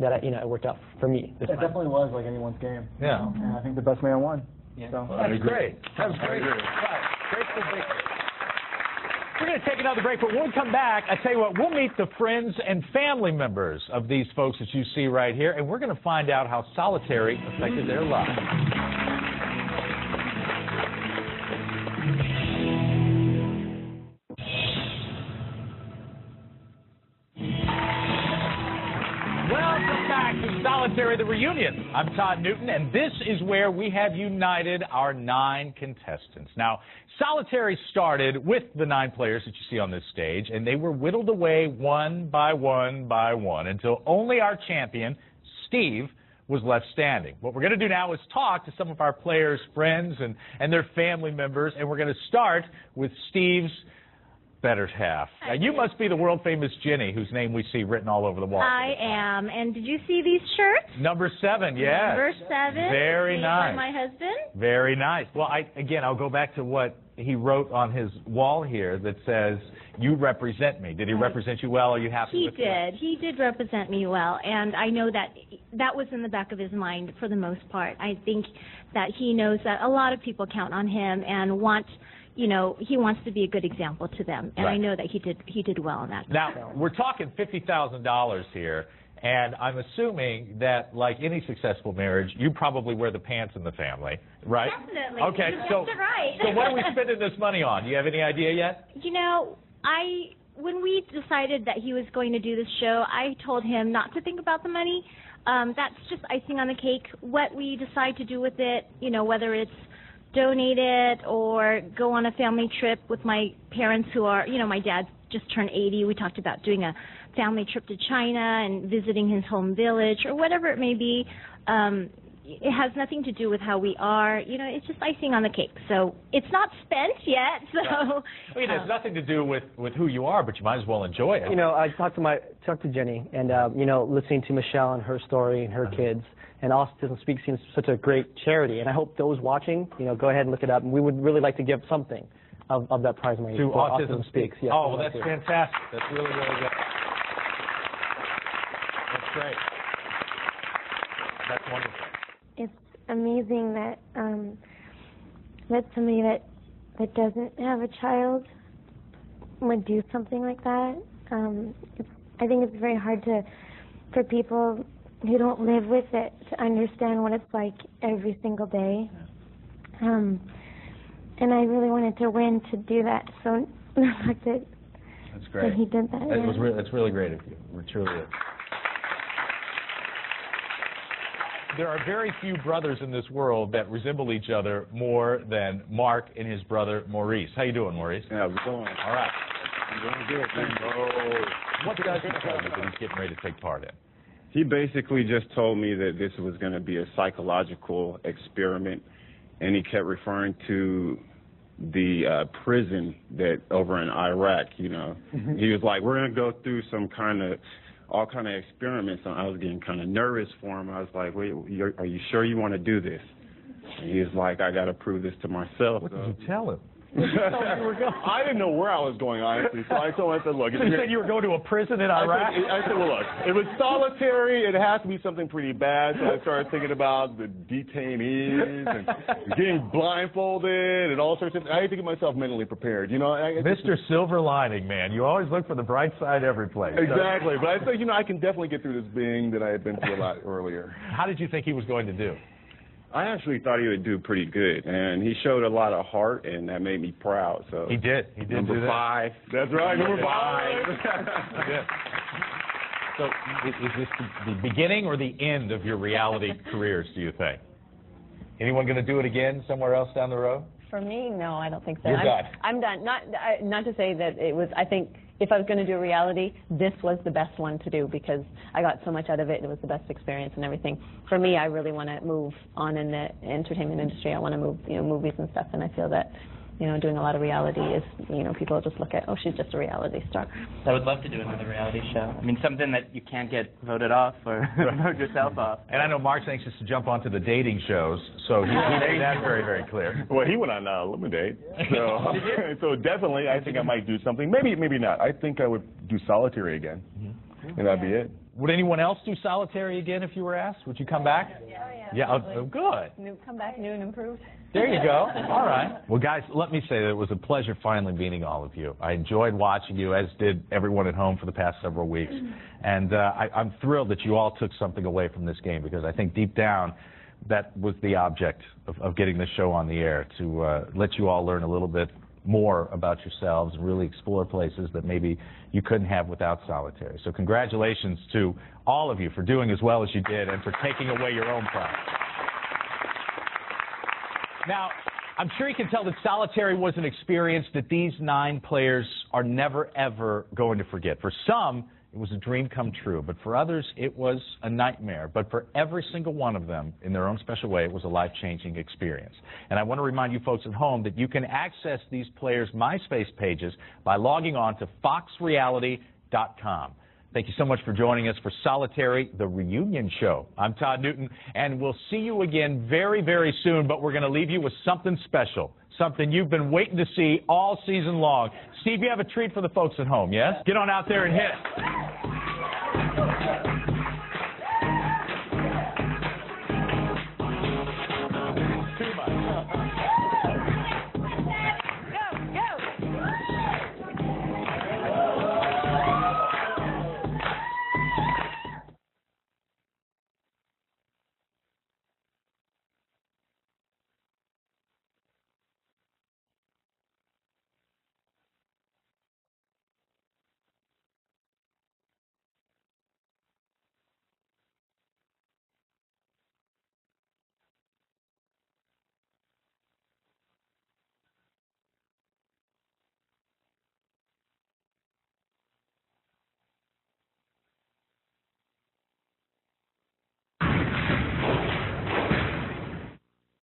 that, you know, it worked out for me. It definitely was like anyone's game. Yeah. You know? And I think the best man won. Yeah. So. Well, that's great. That's great. Great for victory. We're going to take another break, but when we come back, I tell you what, we'll meet the friends and family members of these folks that you see right here, and we're going to find out how solitary affected their lives. Welcome back to Solitary, the Reunion. I'm Todd Newton, and this is where we have united our 9 contestants. Now, Solitary started with the 9 players that you see on this stage, and they were whittled away one by one by one until only our champion, Steve, was left standing. What we're going to do now is talk to some of our players' friends and their family members, and we're going to start with Steve's better half. Now, you must be the world-famous Jenny, whose name we see written all over the wall. I am. And did you see these shirts? Number 7, yes. Number 7. Very nice. By my husband. Very nice. Well, I'll go back to what he wrote on his wall here that says, "You represent me." Did he represent you well? Are you happy with that? He did represent me well, and I know that that was in the back of his mind for the most part. I think that he knows that a lot of people count on him and he wants to be a good example to them, and I know that he did well in that. Now, we're talking $50,000 here, and I'm assuming that, like any successful marriage, you probably wear the pants in the family, right? Definitely. Okay, so right. So what are we spending this money on? Do you have any idea yet? You know, when we decided that he was going to do this show, I told him not to think about the money. That's just icing on the cake. What we decide to do with it, you know, whether it's donate it or go on a family trip with my parents who are, my dad just turned 80. We talked about doing a family trip to China and visiting his home village or whatever it may be. It has nothing to do with how we are. It's just icing on the cake. So it's not spent yet. So it has nothing to do with who you are, but you might as well enjoy it. I talked to Jenny, and listening to Michelle and her story and her kids, and Autism Speaks seems such a great charity. And I hope those watching, go ahead and look it up. And we would really like to give something of that prize money to Autism Speaks. Yes, well, that's fantastic. That's really, really good. That's great. That's wonderful. It's amazing that that somebody that doesn't have a child would do something like that. I think it's very hard for people who don't live with it to understand what it's like every single day. And I really wanted to win to do that. So the fact that that's great. That he did that. That's really great of you. It truly is. There are very few brothers in this world that resemble each other more than Mark and his brother Maurice. How you doing, Maurice? Yeah, we're going. All right. I'm doing good. What does he tell you that he's getting ready to take part in? He basically just told me that this was going to be a psychological experiment, and he kept referring to the prison that over in Iraq. He was like, "We're going to go through all kind of experiments," and I was getting kind of nervous for him. I was like, "Wait, are you sure you want to do this?" And he was like, "I got to prove this to myself." What did you tell him? I didn't know where I was going, honestly. So I told him, I said, look. So you said you were going to a prison in Iraq? I said, well, look, if it's solitary, it has to be something pretty bad. So I started thinking about the detainees and getting blindfolded and all sorts of things. I had to get myself mentally prepared, Mr. Silver Lining, man. You always look for the bright side every place. Exactly. But I said, I can definitely get through this being that I had been through a lot earlier. How did you think he was going to do? I actually thought he would do pretty good, and he showed a lot of heart, and that made me proud. So he did. He did number do that. 5. That's right. Number 5. So is this the beginning or the end of your reality careers, do you think? Anyone going to do it again somewhere else down the road? For me, no, I don't think so. You're done. I'm done. Not to say that it was. I think if I was going to do a reality, this was the best one to do because I got so much out of it. It was the best experience and everything. For me, I really want to move on in the entertainment industry. I want to move, movies and stuff. And I feel that, doing a lot of reality is, people just look at, oh, she's just a reality star. I would love to do another reality show. I mean, something that you can't get voted off or vote yourself off. And I know Mark's anxious to jump onto the dating shows, so he made that very, very clear. Well, he went on Eliminate. So definitely, I think I might do something. Maybe not. I think I would do solitary again, and that'd be it. Would anyone else do solitary again if you were asked? Would you come back? Yeah, oh, good. Come back new and improved. There you go. All right. Well, guys, let me say that it was a pleasure finally meeting all of you. I enjoyed watching you, as did everyone at home for the past several weeks. And I'm thrilled that you all took something away from this game because I think deep down that was the object of getting this show on the air, to let you all learn a little bit more about yourselves and really explore places that maybe you couldn't have without solitary. So congratulations to all of you for doing as well as you did and for taking away your own prize. Now, I'm sure you can tell that solitary was an experience that these 9 players are never, ever going to forget. For some, it was a dream come true, but for others, it was a nightmare. But for every single one of them, in their own special way, it was a life-changing experience. And I want to remind you folks at home that you can access these players' MySpace pages by logging on to foxreality.com. Thank you so much for joining us for Solitary, the Reunion Show. I'm Todd Newton, and we'll see you again very, very soon, but we're going to leave you with something special, something you've been waiting to see all season long. Steve, you have a treat for the folks at home, yes? Get on out there and hit it.